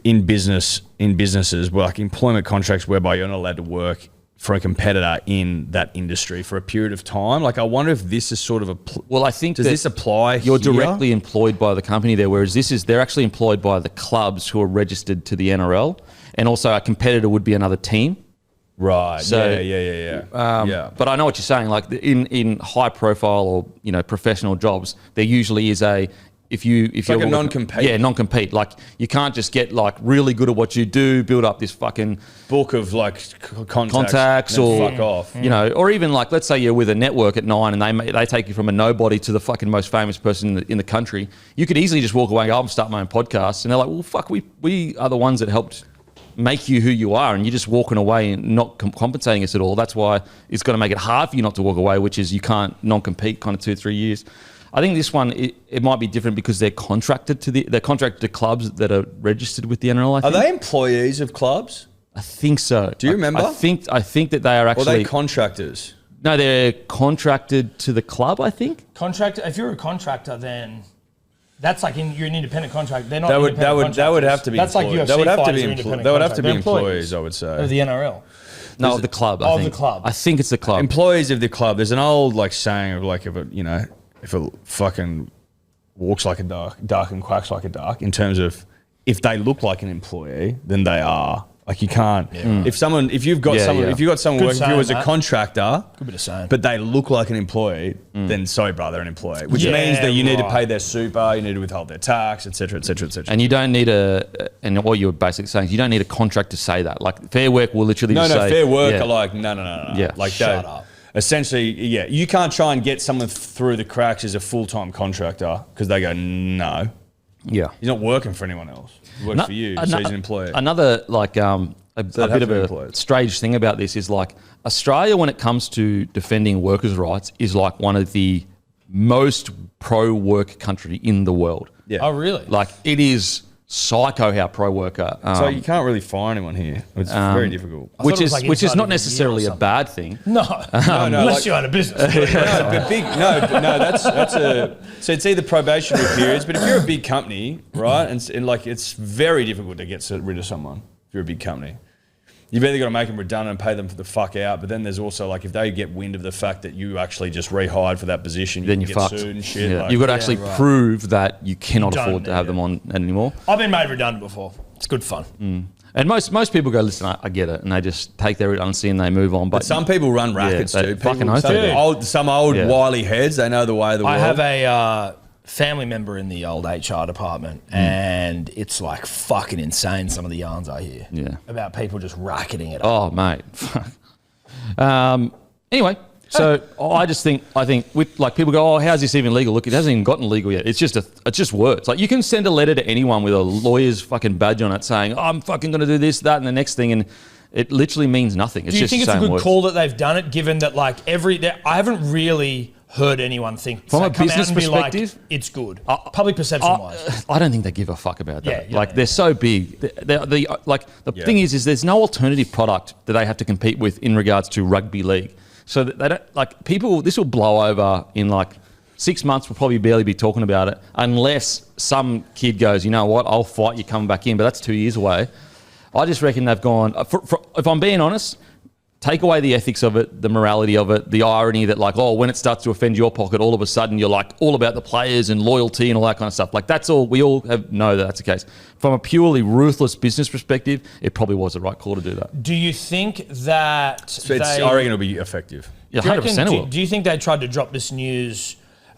in businesses where, like, employment contracts whereby you're not allowed to work for a competitor in that industry for a period of time. Like, I wonder if this is sort of a... Well, I think does this apply you're here? directly employed by the company there, whereas they're actually employed by the clubs who are registered to the NRL, and also a competitor would be another team. Right. So, Yeah. But I know what you're saying. Like in high profile or professional jobs, there usually is if you're like a non-compete. Yeah, non-compete. Like you can't just get like really good at what you do, build up this fucking book of like contacts or fuck off. Or even like let's say you're with a network at 9 and they take you from a nobody to the fucking most famous person in the country. You could easily just walk away and go, I'm start my own podcast, and they're like, well, fuck, we are the ones that helped make you who you are, and you're just walking away and not compensating us at all. That's why it's going to make it hard for you not to walk away, which is you can't non-compete kind of 2-3 years. I think this one it might be different because they're contracted to clubs that are registered with the NRL. Are they employees of clubs? I think so. Do you remember? I think that they are actually. Or are they contractors? No, they're contracted to the club. I think. If you're a contractor, then that's like you're an independent contractor. They're not. That would have to be. That's employed. like UFC That would have to fighters be are employed. independent That would have to be contractors. They're employees. I would say. Of the NRL. No, of the club. I think. The club. I think it's the club. Employees of the club. There's an old like saying of like if it fucking walks like a duck and quacks like a duck, in terms of if they look like an employee, then they are. Like you can't. Yeah. If you've got someone Good working for you as a that. contractor, Good bit of saying. but they look like an employee, then sorry, brother, they're an employee. Which means that you need to pay their super, you need to withhold their tax, etc., etc., etc. And you don't need and what you're basically saying is you don't need a contract to say that. Like Fair Work will literally No, just say. Fair Work yeah. are like, no. Yeah. Like Shut up. Essentially, yeah, you can't try and get someone through the cracks as a full-time contractor because they go, no. Yeah. He's not working for anyone else. He works for you, so he's an employee. Another, like, a bit of a employed. strange thing about this is, like, Australia, when it comes to defending workers' rights, is, like, one of the most pro-work country in the world. Yeah. Oh, really? Like, it is psycho how pro-worker. So you can't really fire anyone here. It's very difficult. thought it was Which like is inside not of a year necessarily or a something. bad thing. No, unless like- you're out of business. That's a. So it's either probationary periods, but if you're a big company, right, and like it's very difficult to get rid of someone if you're a big company. You've either got to make them redundant and pay them for the fuck out, but then there's also like if they get wind of the fact that you actually just rehired for that position, Then you you're can get fucked. sued and shit. Yeah. Like, You've got to actually prove that you cannot don't afford to need have it. them on anymore. I've been made redundant before. It's good fun. And most people go, listen, I get it, and they just take their redundancy and they move on. But some people run rackets they too. fucking People, oath some, it. old Yeah. wily heads, they know the way of the world. I have a family member in the old HR department, and it's like fucking insane some of the yarns I hear about people just racketing it up. Oh, mate. Anyway, so I think with like people go, oh, how's this even legal? Look, it hasn't even gotten legal yet. It's just words. Like you can send a letter to anyone with a lawyer's fucking badge on it saying, oh, I'm fucking going to do this, that, and the next thing, and it literally means nothing. It's Do you just think it's a saying good words. call that they've done it, given that like I haven't really heard anyone think From a come out business and be perspective? like, it's good. Public perception wise. I don't think they give a fuck about that. Yeah, you like don't. they're so big. The thing is there's no alternative product that they have to compete with in regards to rugby league. So that they don't like people. This will blow over in like 6 months. We'll probably barely be talking about it unless some kid goes, you know what, I'll fight you coming back in. But that's 2 years away. I just reckon they've gone. If I'm being honest. Take away the ethics of it, the morality of it, the irony that like, oh, when it starts to offend your pocket, all of a sudden you're like all about the players and loyalty and all that kind of stuff. Like that's all, we all know that that's the case. From a purely ruthless business perspective, it probably was the right call to do that. Do you think that I reckon it'll be effective. Yeah, do you 100% reckon- it will. do you think they tried to drop this news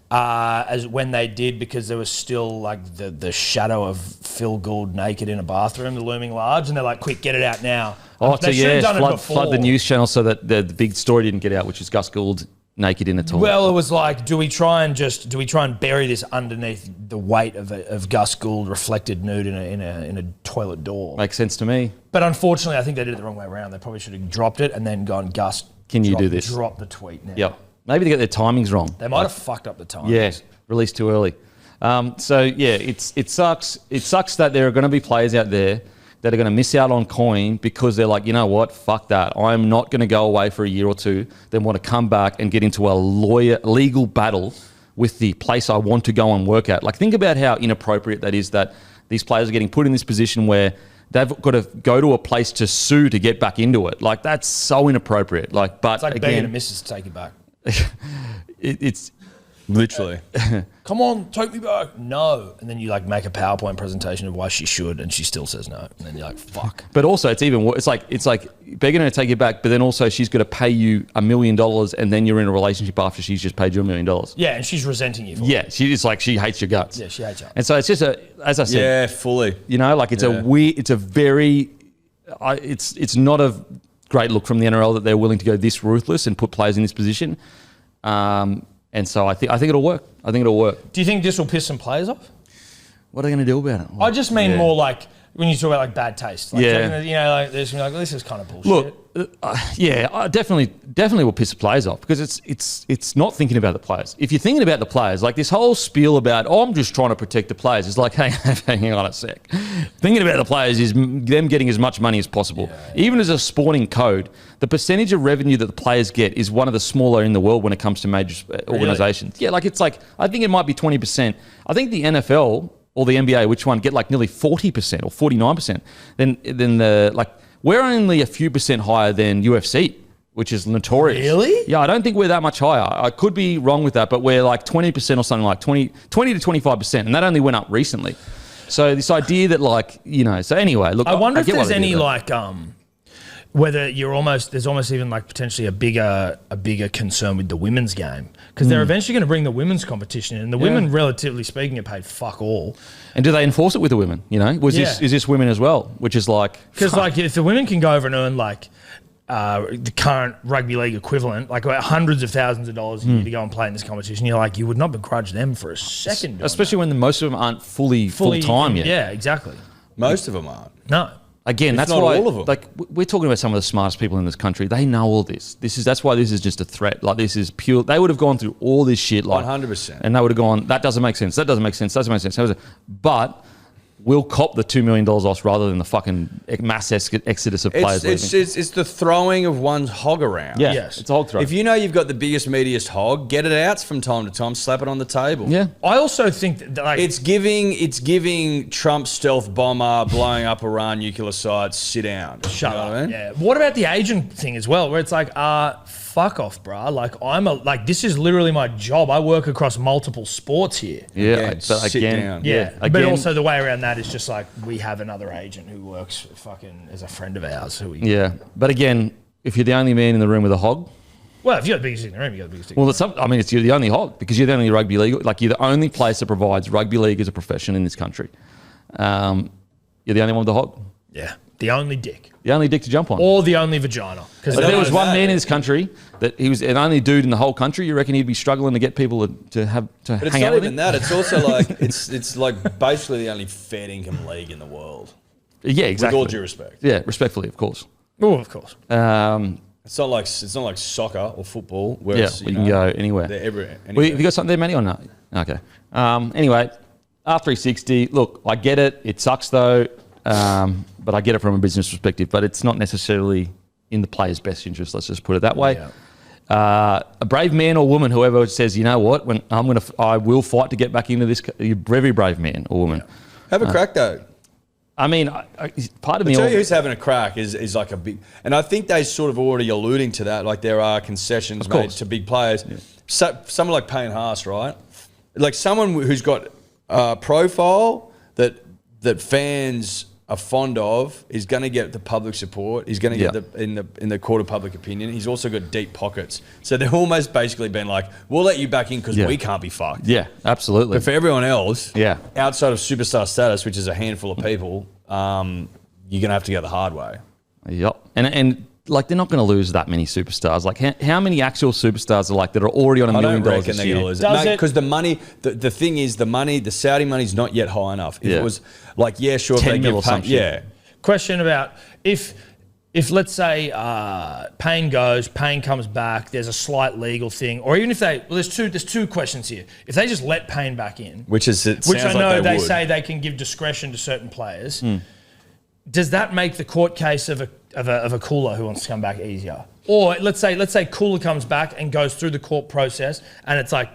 as when they did because there was still like the shadow of Phil Gould naked in a bathroom, the looming large, and they're like, quick, get it out now. Oh, They should have done it before. flood the news channel so that the big story didn't get out, which is Gus Gould naked in a toilet. Well, it was like, do we try and bury this underneath the weight of Gus Gould reflected nude in a toilet door? Makes sense to me. But unfortunately, I think they did it the wrong way around. They probably should have dropped it and then gone, Gus, Can you do this? Drop the tweet now. Yep. Maybe they get their timings wrong. They might have fucked up the time. Yeah, released too early. So yeah, it sucks. It sucks that there are going to be players out there that are going to miss out on coin because they're like, you know what, fuck that. I'm not going to go away for a year or two, then want to come back and get into a legal battle with the place I want to go and work at. Like, think about how inappropriate that is that these players are getting put in this position where they've got to go to a place to sue to get back into it. Like, that's so inappropriate. Like, but It's like begging a missus to take it back. it's Literally. Come on, take me back. No. And then you like make a PowerPoint presentation of why she should, and she still says no. And then you're like, fuck. But also, it's even it's like begging her to take it back, but then also she's got to pay you $1 million, and then you're in a relationship after she's just paid you $1 million. Yeah, and she's resenting you for Yeah, it. it's like she hates your guts. Yeah, she hates you. And so it's just as I said, Yeah, fully. you know, like it's a weird, it's a very, it's not a great look from the NRL that they're willing to go this ruthless and put players in this position. And so I think it'll work. I think it'll work. Do you think this will piss some players off? What are they going to do about it? I just mean more like when you talk about like bad taste. Like, Yeah. you know, like there's like this is kind of bullshit. Look, I definitely will piss the players off because it's not thinking about the players. If you're thinking about the players, like this whole spiel about, I'm just trying to protect the players, it's like, hey, hang on a sec. Thinking about the players is them getting as much money as possible. Even as a sporting code, the percentage of revenue that the players get is one of the smaller in the world when it comes to major organizations. Yeah, like it's like, I think it might be 20%. I think the NFL or the NBA, which one, get like nearly 40% or 49%. Then the, like, we're only a few percent higher than UFC, which is notorious. Really? Yeah, I don't think we're that much higher. I could be wrong with that, but we're like 20% or something, like 20 to 25%, and that only went up recently. So this idea that, like, you know, so anyway, look, I wonder if get there's why they do any that. like whether there's almost even like potentially a bigger concern with the women's game because they're eventually going to bring the women's competition in. And the women, relatively speaking, are paid fuck all. And do they enforce it with the women? You know, is this women as well? Which is like, Because like if the women can go over and earn like the current rugby league equivalent, like hundreds of thousands of dollars a year to go and play in this competition, you're like, you would not begrudge them for a second. doing especially when most of them aren't full time yet. Yeah, exactly. Most of them aren't. No. Again, that's not why, all of them. like, we're talking about some of the smartest people in this country. They know all this. That's why this is just a threat. Like, this is pure. They would have gone through all this shit, like 100%. and they would have gone, that doesn't make sense. That doesn't make sense. That doesn't make sense. But we'll cop the $2 million off rather than the fucking mass exodus of players leaving. It's the throwing of one's hog around. Yeah, Yes. it's a hog throw. If you know you've got the biggest, meatiest hog, get it out from time to time, slap it on the table. Yeah. I also think that like It's giving Trump stealth bomber blowing up Iran nuclear sites, sit down. shut You know up. what I mean? Yeah. What about the agent thing as well, where it's like, fuck off, bruh. Like this is literally my job. I work across multiple sports here. Yeah, Again, but sit again, down. Yeah, but again- also the way around that is just like we have another agent who works fucking as a friend of ours who we. Yeah, but again, if you're the only man in the room with a hog, Well, if you got the biggest thing in the room, you got the biggest thing. well, you're the only hog because you're the only rugby league. Like, you're the only place that provides rugby league as a profession in this country. You're the only one with a hog, Yeah, the only dick the only dick to jump on. or the only vagina. Because If there was one man in this country that he was an only dude in the whole country, you reckon he'd be struggling to get people to But it's hang not out with even him? that. It's also like it's like basically the only fair income league in the world. Yeah, exactly. With all due respect. Yeah, respectfully, of course. oh, of course. It's not like soccer or football where Yeah, it's, we can go anywhere. they're everywhere. Well, have you got something there, Matty, or no? Okay. Anyway, R360. Look, I get it. It sucks though, but I get it from a business perspective. But it's not necessarily in the player's best interest. Let's just put it that way. Yeah. A brave man or woman, whoever says, you know what, when I will fight to get back into this. You're very brave man or woman. Have a crack though. I mean, part of me. I'll tell you who's having a crack is like a big, and I think they sort of already alluding to that. Like there are concessions made course. to big players. So, someone like Payne Haas, right? Like someone who's got a profile that fans are fond of is going to get the public support. He's going to get in the court of public opinion. He's also got deep pockets. So they're almost basically been like, we'll let you back in because we can't be fucked. Yeah, absolutely. But for everyone else, Yeah. outside of superstar status, which is a handful of people, you're going to have to go the hard way. Yep. And like, they're not going to lose that many superstars. Like, how many actual superstars are like that are already on $1 I million don't reckon this they're year? going to lose Does it. it- Because the money, the thing is, the Saudi money's not yet high enough. If Yeah. it was like, yeah, sure, if 10 they mil give or some pay, shit. yeah. Question about if let's say Payne goes, Payne comes back, there's a slight legal thing, or even if there's two questions here. If they just let Payne back in, Which I know they say they can give discretion to certain players, does that make the court case of a Cooler who wants to come back easier? Or let's say Cooler comes back and goes through the court process and it's like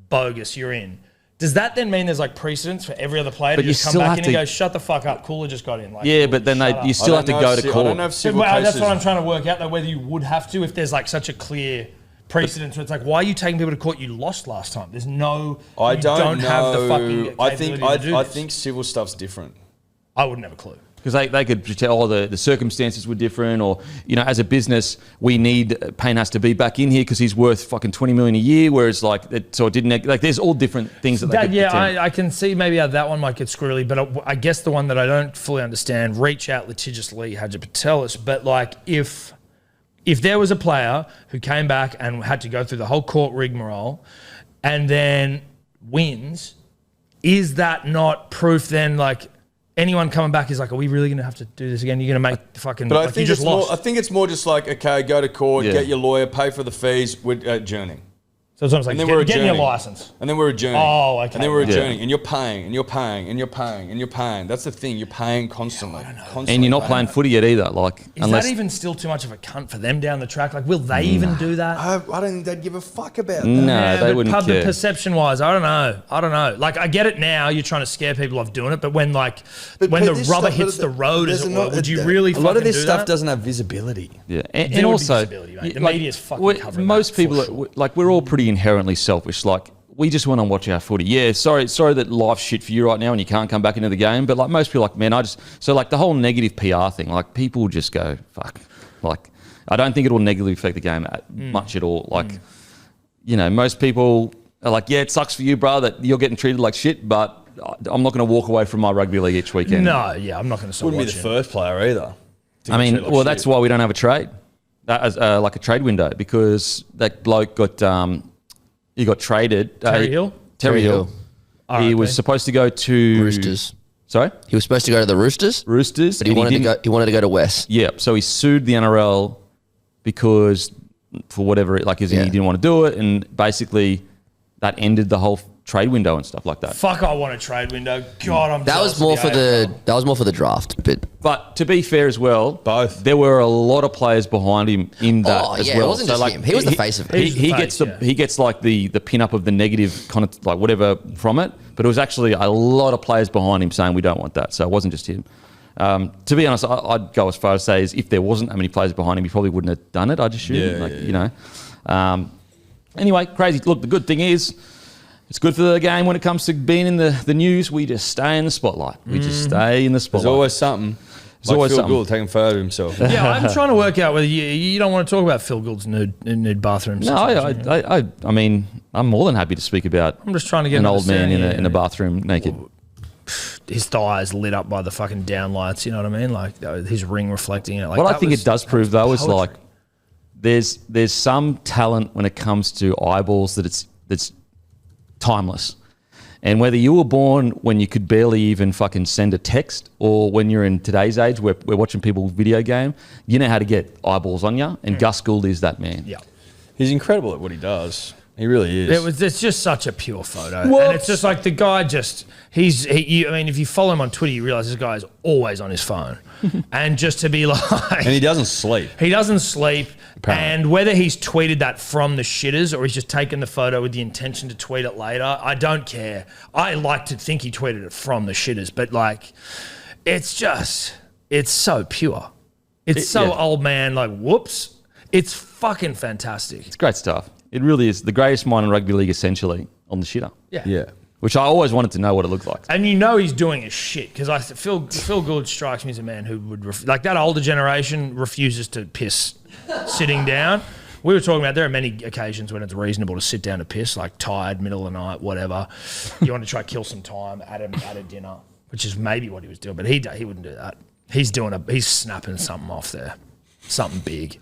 bogus, you're in. Does that then mean there's like precedence for every other player to But you just come still back have in to- and go, shut the fuck up, Cooler just got in? Like, Yeah, but then you still have to go to I court. don't know if civil Well, cases. that's what I'm trying to work out, though, whether you would have to if there's like such a clear precedence where it's like, why are you taking people to court? You lost last time. There's no. I you don't know. have the fucking. I think capability to do I this. think civil stuff's different. I wouldn't have a clue. Because they could tell the circumstances were different, or as a business we need Payne has to be back in here because he's worth fucking 20 million a year, whereas so it didn't like there's all different things that they could pretend. I can see maybe how that one might get squirrely, but I guess the one that I don't fully understand, reach out litigiously, Hadja Patelis, but like if there was a player who came back and had to go through the whole court rigmarole and then wins, is that not proof then like anyone coming back is like, are we really going to have to do this again? You're going to make fucking. But like I think you just it's more. lost. I think it's more just like, okay, go to court, Yeah. get your lawyer, pay for the fees, we're adjourning. So it's almost like And then we're getting your adjourning. license. And then we're adjourning. Oh, okay. And then we're Yeah. adjourning. And you're paying, and you're paying, and you're paying, and you're paying. That's the thing. You're paying constantly. Constantly And you're not paying. playing footy yet either. Like Is unless that even still too much of a cunt for them down the track? Like, will they even do that? I don't think they'd give a fuck about that. no, they but wouldn't public care. perception-wise, I don't know. Like, I get it now. You're trying to scare people off doing it, but when But the this rubber stuff- hits the road, as there's it were, not- would you really? A lot of fucking this do stuff that? doesn't have visibility. Yeah, There and would be also visibility, mate. The media's fucking covering most that, for people, sure. like we're all pretty inherently selfish. Like we just want to watch our footy. Yeah, sorry that life's shit for you right now and you can't come back into the game. But like most people, like man, like the whole negative PR thing. Like people just go fuck. Like I don't think it will negatively affect the game much at all. Like most people are like, yeah, it sucks for you, bro, that you're getting treated like shit, but I'm not going to walk away from my rugby league each weekend. No, yeah, I'm not going to. Wouldn't be the first player either. I mean, well, that's why we don't have a trade, like a trade window, because that bloke got he got traded. Terry Hill? Terry Hill. He RIP. was supposed to go to Roosters. Sorry, He was supposed to go to the Roosters, Roosters, but he and wanted to didn't- go. He wanted to go to West. Yeah, so he sued the NRL because for whatever, like, as in Yeah. he didn't want to do it, and basically that ended the whole trade window and stuff like that. Fuck, I want a trade window. God, I'm. That jealous was more of for AFL. the draft, but But to be fair as well, Both. there were a lot of players behind him in that Oh, as yeah, it well. wasn't just him. He was the face of it. He's the He face, gets the yeah. he gets like the pin up of the negative kind of like whatever from it, but it was actually a lot of players behind him saying we don't want that. So it wasn't just him. To be honest, I'd go as far as say is if there wasn't that many players behind him, he probably wouldn't have done it. I'd assume, Anyway, crazy. Look, the good thing is, it's good for the game when it comes to being in the news. We just stay in the spotlight. We just stay in the There's spotlight. always something. There's always Phil something. Gould taking a photo of himself. Yeah, I'm trying to work out whether you don't want to talk about Phil Gould's nude bathroom. No, situation. I mean, I'm more than happy to speak about I'm just trying to get an an old man understanding, in a bathroom naked. his thighs lit up by the fucking downlights. You know what I mean? Like his ring reflecting it. Like What I that think was- it does that prove was though is poetry. like there's some talent when it comes to eyeballs that's timeless. And whether you were born when you could barely even fucking send a text, or when you're in today's age where we're watching people video game, you know how to get eyeballs on you. And Gus Gould is that man. Yeah. He's incredible at what he does. He really is. It's just such a pure photo. And it's just like the guy I mean, if you follow him on Twitter, you realize this guy is always on his phone. And just to be like. And he doesn't sleep. He doesn't sleep. Apparently. And whether he's tweeted that from the shitters or he's just taken the photo with the intention to tweet it later, I don't care. I like to think he tweeted it from the shitters, but like, it's so pure. It's so yeah. old man, like, whoops. It's fucking fantastic. It's great stuff. It really is the greatest mind in rugby league, essentially, on the shitter. Yeah. Which I always wanted to know what it looked like. And you know he's doing his shit because Phil Gould strikes me as a man who would like that older generation refuses to piss sitting down. We were talking about there are many occasions when it's reasonable to sit down to piss, like tired, middle of the night, whatever. You want to try to kill some time at a dinner, which is maybe what he was doing, but he wouldn't do that. He's snapping something off there, something big.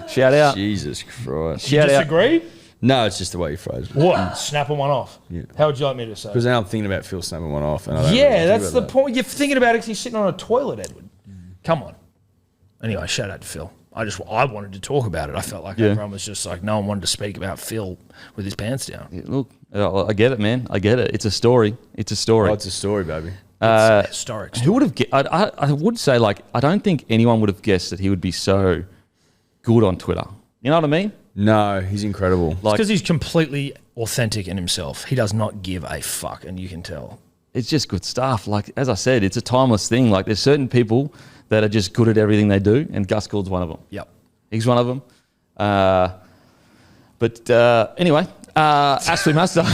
Shout out. Jesus Christ. Shout out. Disagree? No, it's just the way you phrase it. What? Snapping one off? Yeah. How would you like me to say? Because now I'm thinking about Phil snapping one off. And I don't really Yeah, think that's the about that. point. You're thinking about it because he's sitting on a toilet, Edward. Come on. Anyway, shout out to Phil. I wanted to talk about it. I felt like everyone was just like, no one wanted to speak about Phil with his pants down. Yeah, look, I get it, man. I get it. It's a story. It's a story. Oh, it's a story, baby. It's historic. Who would have? I would say, like, I don't think anyone would have guessed that he would be so good on Twitter. You know what I mean? No, he's incredible. Like, Because he's completely authentic in himself. He does not give a fuck, and you can tell. It's just good stuff. Like, as I said, it's a timeless thing. Like, there's certain people that are just good at everything they do, and Gus Gould's one of them. Yep. He's one of them. Anyway, Ashley Mazda.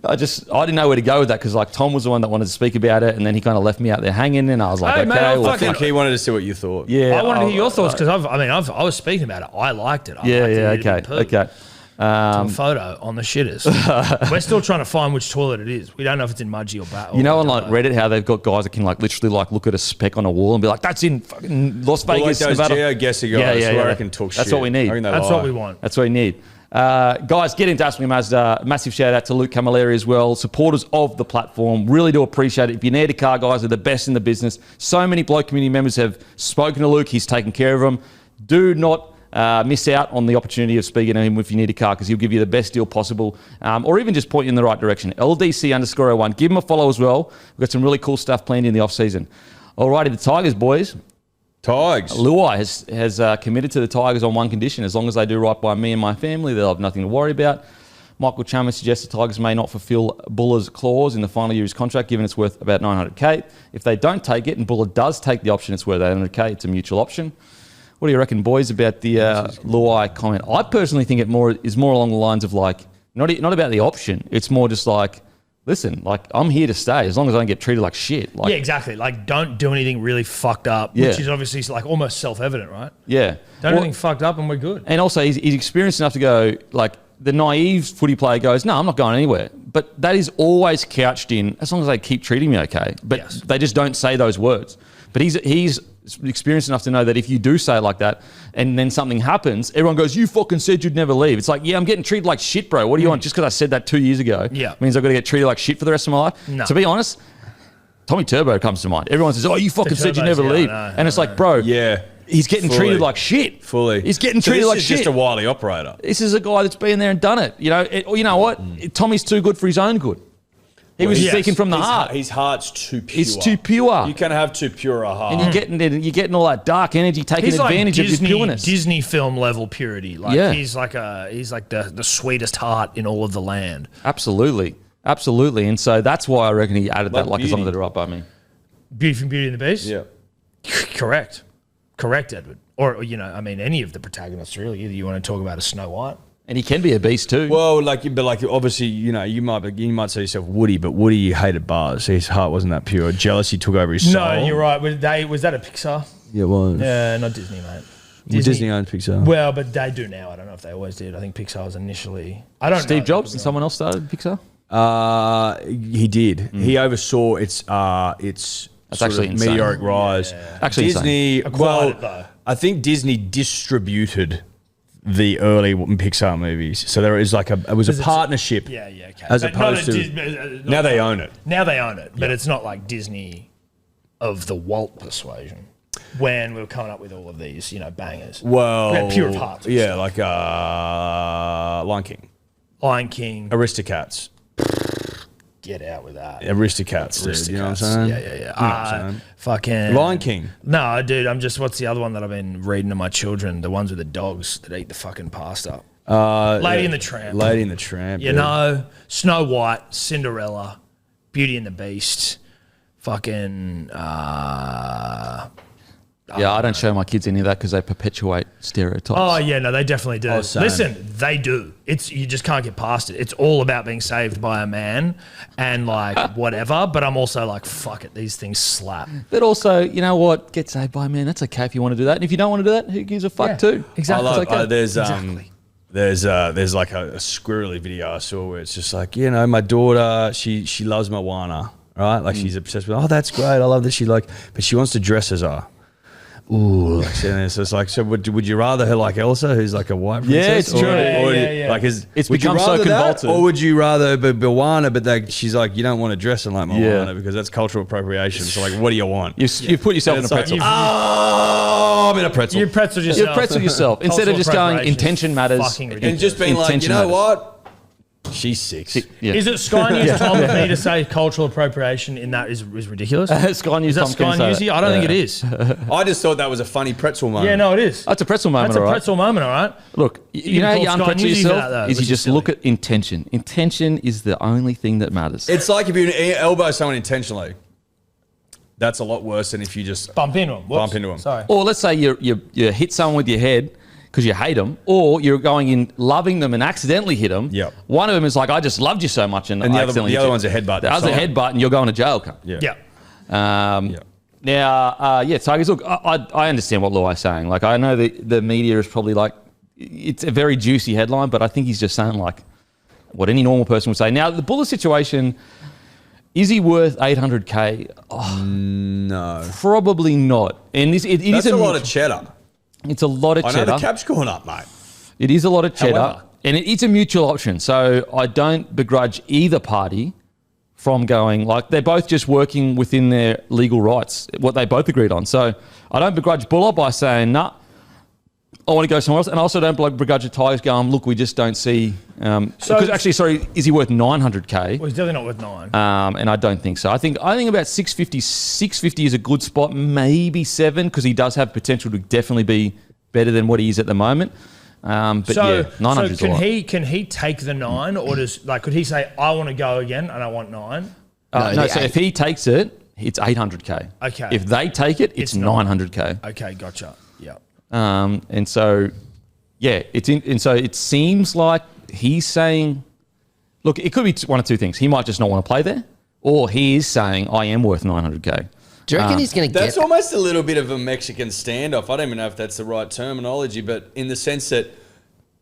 I didn't know where to go with that because like Tom was the one that wanted to speak about it, and then he kind of left me out there hanging, and I was like, Hey, okay, mate, I'll well, I think he wanted to see what you thought. yeah, I wanted to hear your thoughts because I was speaking about it. I liked it. I Yeah, liked yeah, it. okay. A photo on the shitters. We're still trying to find which toilet it is. We don't know if it's in Mudgee or Bat. You know, on like Reddit, how they've got guys that can like literally like look at a speck on a wall and be like, "That's in fucking Las Well, like Vegas." those Nevada." geoguessing guys who I reckon talk shit. That's what we need. I reckon they That's lie. what we want. That's what we need. Guys, get into Ashley Mazda. Massive shout out to Luke Camilleri as well. Supporters of the platform. Really do appreciate it. If you need a car, guys, they're the best in the business. So many Bloke community members have spoken to Luke. He's taken care of them. Do not miss out on the opportunity of speaking to him if you need a car, because he'll give you the best deal possible, or even just point you in the right direction. LDC_01. Give him a follow as well. We've got some really cool stuff planned in the off-season. Alrighty, the Tigers, boys. Tigers. Luai has committed to the Tigers on one condition. As long as they do right by me and my family, they'll have nothing to worry about. Michael Chalmers suggests the Tigers may not fulfil Buller's clause in the final year of his contract, given it's worth about $900K. If they don't take it and Buller does take the option, it's worth $800K. It's a mutual option. What do you reckon, boys, about the Luai comment? I personally think it is more along the lines of like, not about the option. It's more just like, listen, like I'm here to stay as long as I don't get treated like shit. Like, Yeah, exactly. Like, don't do anything really fucked up, Yeah. which is obviously like almost self-evident, right? Yeah. Don't do anything fucked up and we're good. And also, he's experienced enough to go, like, the naive footy player goes, no, I'm not going anywhere. But that is always couched in, as long as they keep treating me okay. But Yes. they just don't say those words. But he's experienced enough to know that if you do say it like that and then something happens, everyone goes, you fucking said you'd never leave. It's like, yeah, I'm getting treated like shit, bro. What do you want? Just because I said that 2 years ago means I've got to get treated like shit for the rest of my life? No. To be honest, Tommy Turbo comes to mind. Everyone says, oh, you fucking said you'd Turbos, never yeah, leave. I know, And it's like, bro, Yeah. he's getting Fully. treated like shit. Fully. He's getting So treated this like is shit. just a wily operator. This is a guy that's been there and done it. You know, you know what? Tommy's too good for his own good. He was yes. speaking from the His heart. His heart's too pure. It's too pure. You can have too pure a heart. And you're getting all that dark energy, taking He's like advantage of Disney, your pureness. Disney film level purity. Like Yeah. he's like the sweetest heart in all of the land. Absolutely. And so that's why I reckon he added Like that, like as long as beauty. they're right by me. Beauty from Beauty and the Beast? Yeah. Correct, Edward. Or, you know, I mean, any of the protagonists, really. Either you want to talk about a Snow White. And he can be a beast too. Well, but obviously, you know, you might say yourself Woody, but Woody hated bars. His heart wasn't that pure. Jealousy took over his soul. No, you're right. Was that a Pixar? Yeah, it was. Yeah, not Disney, mate. Disney owned Pixar. Well, but they do now. I don't know if they always did. I think Pixar was initially. I don't know. Steve Jobs and someone else started Pixar? He did. He oversaw its That's sort actually of insane. meteoric rise. Actually Disney, Acquired it, though. I think Disney distributed the early Pixar movies. So there is like it was a partnership. Yeah, okay. As But opposed not a to not- now they own it. Now they own it, but it's not like Disney of the Walt persuasion when we were coming up with all of these, you know, bangers. Well, Pure of heart. Yeah, like Lion King, Lion King, Aristocats, get out with that. Aristocats. Dude, you know what I'm saying? Yeah. You know what I'm saying? Fucking Lion King. No, dude, what's the other one that I've been reading to my children? The ones with the dogs that eat the fucking pasta. Lady and the Tramp. Lady and the Tramp. You know, Snow White, Cinderella, Beauty and the Beast, fucking. Yeah, I don't show my kids any of that because they perpetuate stereotypes. Oh yeah, no, they definitely do. same. Listen, they do. You just can't get past it. It's all about being saved by a man and like whatever. But I'm also like, fuck it, these things slap. But also, you know what? Get saved by a man. That's okay if you want to do that. And if you don't want to do that, who gives a fuck Yeah, too? exactly. It's okay. There's like a squirrely video I saw where it's just like, you know, my daughter, she loves Moana, right? Like she's obsessed with, oh, that's great. I love that she but she wants to dress as her. Ooh, like, so it's like, so would you rather her like Elsa, who's like a white princess? Yeah, it's true. Yeah. Like, It's would you become so rather that, convoluted. or would you rather be Moana, but she's like, you don't want to dress in like Moana Yeah. because that's cultural appropriation. So like, what do you want? You've put yourself in a It's like, pretzel. oh, I'm in a pretzel. You pretzel yourself. You've pretzel yourself. Instead of Cultural just going, appropriation is intention matters. fucking ridiculous. and just being like, you Intention know matters. what? She's 6. Yeah. Is it Sky News Tom of me to say cultural appropriation in that is ridiculous? Sky News Is that Tom Sky can say Newsy? I don't think it is. I just thought that was a funny pretzel moment. Yeah, no, it is. That's a pretzel moment, That's a all right? pretzel moment, all right? Look, you can know how call you Sky unpretzel Newsy for yourself? that, though, Is which you is just silly. look at intention. Intention is the only thing that matters. It's like if you elbow someone intentionally. That's a lot worse than if you just Bump into him. Bump into him. Sorry. Or let's say you hit someone with your head because you hate them, or you're going in loving them and accidentally hit them. Yep. One of them is like, I just loved you so much, and And I the accidentally other hit you. one's a headbutt. The other's a headbutt, and you're going to jail. Cunt. Yeah. Yeah. Now, Tigers, look, I understand what Luai's saying. Like, I know the media is probably like, it's a very juicy headline, but I think he's just saying like what any normal person would say. Now, the Buller situation, is he worth 800K? Oh, No. probably not. And it That's is a lot of cheddar. It's a lot of I cheddar. know the cap's gone up, mate. It is a lot of cheddar. However. And it's a mutual option. So I don't begrudge either party from going, like, they're both just working within their legal rights, what they both agreed on. So I don't begrudge Buller by saying, nah, I want to go somewhere else. And I also don't begrudge the Tigers going, look, we just don't see. Because actually, sorry, is he worth 900K? Well, he's definitely not worth 9. And I don't think so. I think about 650 is a good spot, maybe 7, because he does have potential to definitely be better than what he is at the moment. But yeah, 900 is can a lot. can he take the 9, or could he say, I want to go again and I want 9? No, so if he takes it, it's 800K. Okay. If they take it, it's 900K. Okay, gotcha. Yeah. And so, yeah, and so it seems like he's saying, look, it could be one of two things. He might just not want to play there, or he is saying, I am worth 900K. Do you reckon he's going to get... That's almost a little bit of a Mexican standoff. I don't even know if that's the right terminology, but in the sense that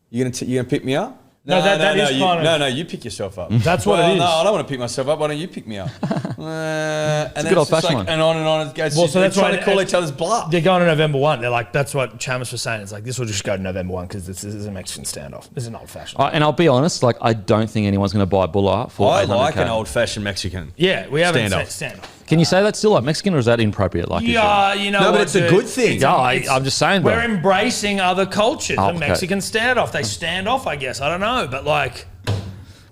you're gonna pick me up. No, that is kind of- No, you pick yourself up. That's what it is. No, I don't want to pick myself up. Why don't you pick me up? And a then good it's just old-fashioned like, one. and on it goes. Well, so that's trying why- to call each other's bluff. They're going to November 1. They're like, that's what Chamis was saying. It's like, this will just go to November 1 because this is a Mexican standoff. This is an old-fashioned. And I'll be honest, like, I don't think anyone's going to buy Buller for I 800K. like an old-fashioned Mexican. Yeah, we haven't Standoff. said standoff. Can you say that's still like Mexican, or is that inappropriate? Like, Yeah, you know No, but what, it's a dude? good thing. Yeah, I'm just saying, bro. We're embracing other cultures. Oh, The okay. Mexican standoff. They stand off, I guess. I don't know. But, like,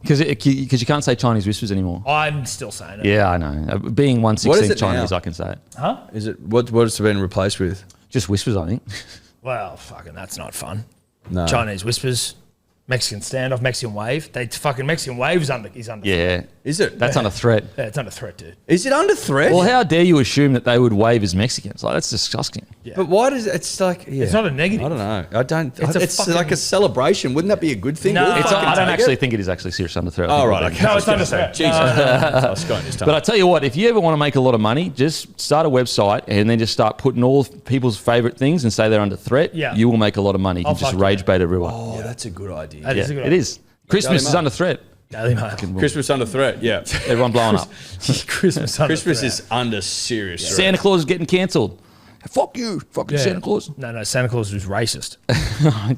Because you can't say Chinese whispers anymore. I'm still saying it. Yeah, I know. Being What is 116 it Chinese, now? I can say it. Is it what has it been replaced with? Just whispers, I think. Well, fucking that's not fun. No. Chinese whispers, Mexican standoff, Mexican wave. Fucking Mexican wave is under Yeah. Is it? That's under threat. Yeah, it's under threat, dude. Is it under threat? Well, how dare you assume that they would wave as Mexicans? Like, that's disgusting. Yeah. But why does it's like? Yeah. It's not a negative. I don't know. I don't. It's a It's fucking- like a celebration. Wouldn't that be a good thing? No. We'll It's- fucking I don't take actually it. think it is actually serious under threat. Oh right, okay. No, it's under threat. Jesus. I was going this time. But I tell you what, if you ever want to make a lot of money, just start a website and then just start putting all people's favourite things and say they're under threat. Yeah. You will make a lot of money. You Oh, can just fuck rage yeah. bait everyone. Oh, that's a good idea. That is a good it idea. is. Christmas Daily is Mail. under threat. Daily Mail. Christmas under threat. Yeah. Everyone blowing up. Christmas under Christmas threat. is under serious threat. Santa Claus is getting cancelled. Fuck you. Fucking Yeah. Santa Claus. No, Santa Claus was racist.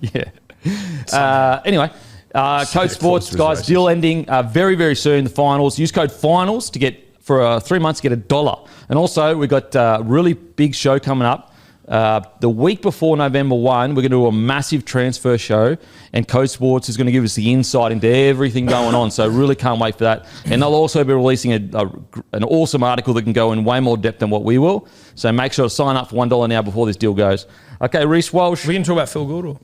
Yeah. Anyway, Code Sports, Claus was guys, racist. deal ending very, very soon. The finals. Use code FINALS to get, for 3 months, get $1. And also, we've got a really big show coming up. The week before November 1, we're going to do a massive transfer show, and Code Sports is going to give us the insight into everything going on. So really can't wait for that. And they'll also be releasing an awesome article that can go in way more depth than what we will. So make sure to sign up for $1 now before this deal goes. Okay, Reece Walsh. We can talk about Phil Gould.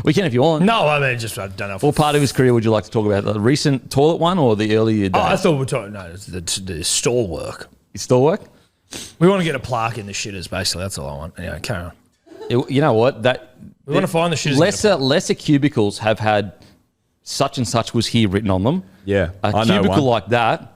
We can if you want. No, I mean, just I don't know. If What part of his career would you like to talk about? The recent toilet one or the earlier days? I thought we were talking. No, it's the stall work. His store work? We want to get a plaque in the shitters. Basically, that's all I want. Anyway, carry on. You know what? We want to find the shitters. Lesser cubicles have had such and such was here written on them. Yeah, A I know cubicle one. like that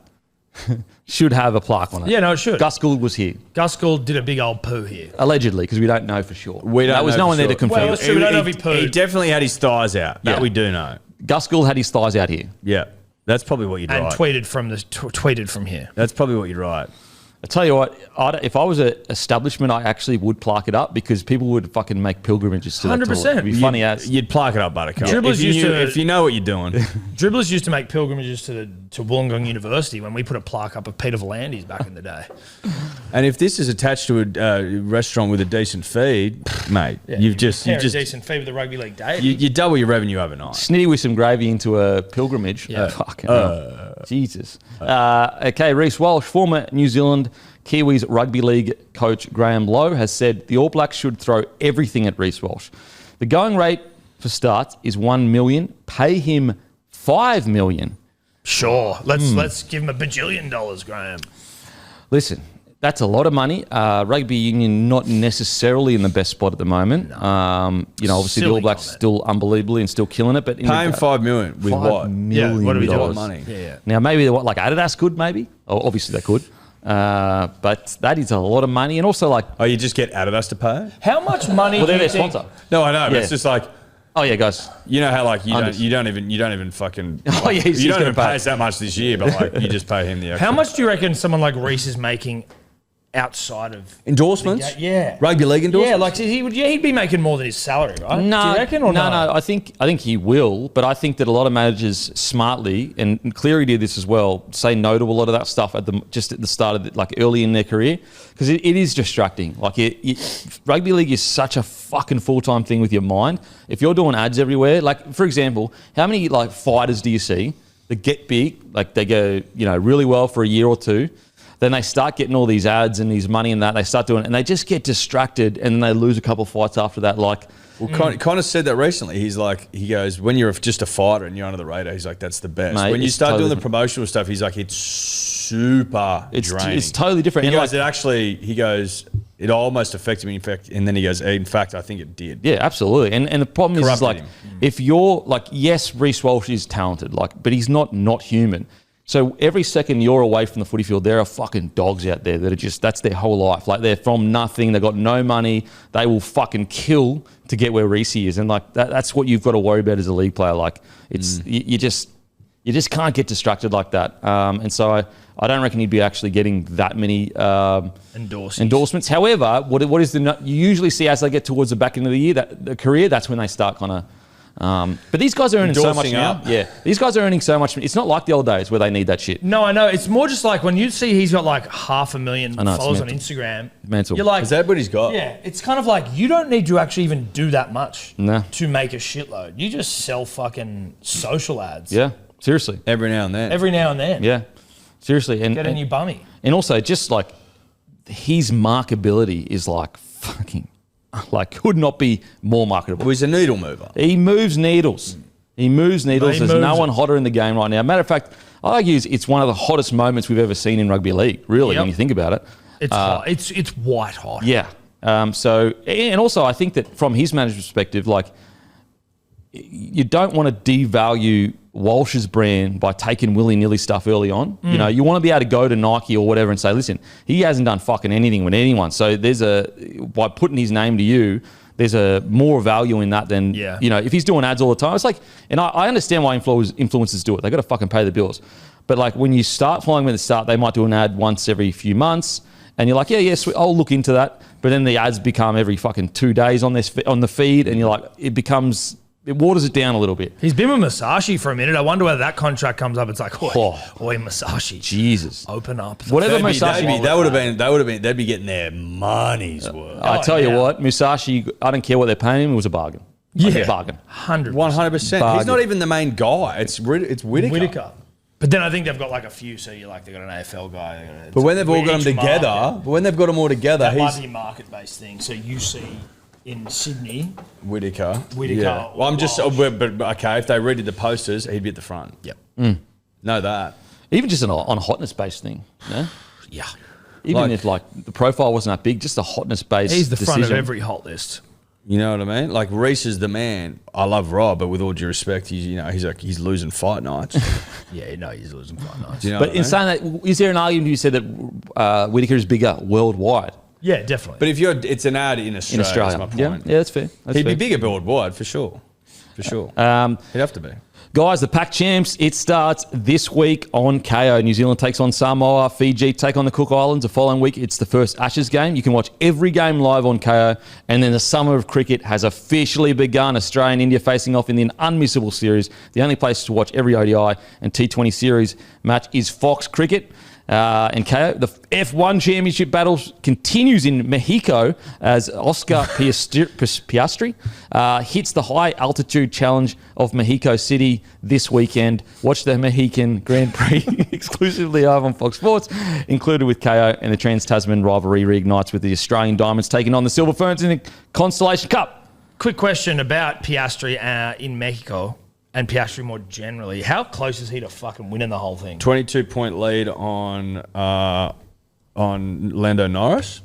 should have a plaque on it. Yeah, no, it should. Gus Gould was here. Gus Gould did a big old poo here. Allegedly, because we don't know for sure. We don't There was know no for one there to sure. confirm. Well, it. So we don't know if he pooed. He definitely had his thighs out. That Yeah. we do know. Gus Gould had his thighs out here. Yeah, that's probably what you'd And write. tweeted from here. That's probably what you'd write. I tell you what, if I was an establishment, I actually would plaque it up because people would fucking make pilgrimages to that tour. 100%. It'd be funny as. You'd plaque it up, Buttercup. Dribblers If you know what you're doing. Dribblers used to make pilgrimages to Wollongong University when we put a plaque up of Peter Volandis back in the day. And if this is attached to a restaurant with a decent feed, mate, you've just a decent fee with the rugby league day. you double your revenue overnight. Snitty with some gravy into a pilgrimage. Yeah. Fucking hell. Jesus. Okay, Reece Walsh, former New Zealand Kiwis Rugby League coach Graham Lowe has said the All Blacks should throw everything at Reece Walsh. The going rate for starts is $1 million. Pay him $5 million. Sure. Let's give him $1 bajillion, Graham. Listen, that's a lot of money. Rugby union not necessarily in the best spot at the moment. Obviously the All Blacks still unbelievably and still killing it. But Pay him $5 million with what? What do we do? dollars. Money. Yeah. Now maybe like Adidas could maybe. Oh, obviously they could. But that is a lot of money, and also like Oh, you just get Adidas to pay it? How much money well, do they're you their think? sponsor. No, I know, but Yeah. it's just like Oh yeah, guys. you know how like you Unders. don't even fucking Oh, yeah, he's you just don't even gonna pay pay. us that much this year, but like you just pay him the extra. How much do you reckon someone like Reece is making outside of endorsements? Yeah. Rugby league endorsements? Yeah, like he'd be making more than his salary, right? No, do you reckon or no, no? no. I think he will, but I think that a lot of managers smartly, and Cleary did this as well, say no to a lot of that stuff at the start of like early in their career, because it is distracting. Like rugby league is such a fucking full-time thing with your mind. If you're doing ads everywhere, like for example, how many like fighters do you see that get big, like they go really well for a year or two? Then they start getting all these ads and these money and that. They start doing it, and they just get distracted, and then they lose a couple of fights after that. Like, Well, Connor said that recently. He goes, when you're just a fighter and you're under the radar, he's like, that's the best. Mate, when you it's start totally doing the different. promotional stuff, he's like, it's super draining. it's totally different. He And goes, it almost affected me. In fact, and then he goes, in fact, I think it did. Yeah, absolutely. And the problem is Corrupted like, him. if you're like, yes, Reece Walsh is talented, like, but he's not human. So every second you're away from the footy field, there are fucking dogs out there that are that's their whole life. Like they're from nothing, they've got no money, they will fucking kill to get where Reece is. And like that's what you've got to worry about as a league player. Like it's you just can't get distracted like that. And so I don't reckon he'd be actually getting that many endorsements. However, what is you usually see as they get towards the back end of the year, the career, that's when they start kind of. But these guys are earning so much Endorsing now. up. Yeah, these guys are earning so much. It's not like the old days where they need that shit. No, I know. It's more just like when you see he's got like 500,000 I know, it's followers on mental. Instagram. Mental. You're like, Is that what he's got? yeah, it's kind of like you don't need to actually even do that much No. to make a shitload. You just sell fucking social ads. Yeah, seriously. Every now and then. Every now and then. Yeah, seriously. And Get a new bummy. and also just like his markability is like fucking like could not be more marketable. Well, he's a needle mover. He moves needles. He moves needles. He There's no moves one it. hotter in the game right now. Matter of fact, I argue it's one of the hottest moments we've ever seen in rugby league. Really, Yep. when you think about it. It's hot. It's white hot. Yeah. So, and also I think that from his manager's perspective, like you don't want to devalue Walsh's brand by taking willy-nilly stuff early on. You know, you want to be able to go to Nike or whatever and say, listen, he hasn't done fucking anything with anyone. So by putting his name to you, there's a more value in that than, if he's doing ads all the time. It's like, and I understand why influencers do it. They got to fucking pay the bills. But like when you start following them at the start, they might do an ad once every few months. And you're like, yeah, sweet, I'll look into that. But then the ads become every fucking 2 days on the feed. And you're like, it waters it down a little bit. He's been with Masashi for a minute. I wonder whether that contract comes up. It's like, oi, Masashi. Jesus. Open up. Whatever Masashi... They'd be getting their money's worth. I tell you what, Musashi, I don't care what they're paying him, it was a bargain. Like a bargain. 100%. 100%. Bargain. He's not even the main guy. It's Whittaker. But then I think they've got like a few. So you're like, they've got an AFL guy. But when they've all got them together, that might be a market-based thing. So you see in Sydney, Whittaker. Yeah. Well, I'm just, Walsh. but okay, if they redid the posters, he'd be at the front. Yep. Know that. Even just on a hotness-based thing. Yeah? Yeah. Even if like the profile wasn't that big, just a hotness-based He's the front of decision. every hot list. You know what I mean? Like Reece is the man. I love Rob, but with all due respect, he's losing fight nights. Yeah, no, he's losing quite nice. Do you know But what I in mean? saying that, is there an argument you said that Whittaker is bigger worldwide? Yeah, definitely. But if it's an ad in Australia, In Australia. that's my point. Yeah, that's fair. That's He'd fair. be bigger worldwide for sure. for sure. He'd have to be. Guys, the Pac Champs, it starts this week on KO. New Zealand takes on Samoa. Fiji take on the Cook Islands. The following week, it's the first Ashes game. You can watch every game live on KO. And then the summer of cricket has officially begun. Australia and India facing off in the unmissable series. The only place to watch every ODI and T20 series match is Fox Cricket. And KO, the F1 Championship battle continues in Mexico as Oscar Piastri hits the high altitude challenge of Mexico City this weekend. Watch the Mexican Grand Prix exclusively live on Fox Sports, included with KO, and the Trans-Tasman rivalry reignites with the Australian Diamonds taking on the Silver Ferns in the Constellation Cup. Quick question about Piastri in Mexico. And Piastri more generally, how close is he to fucking winning the whole thing? 22-point lead on Lando Norris.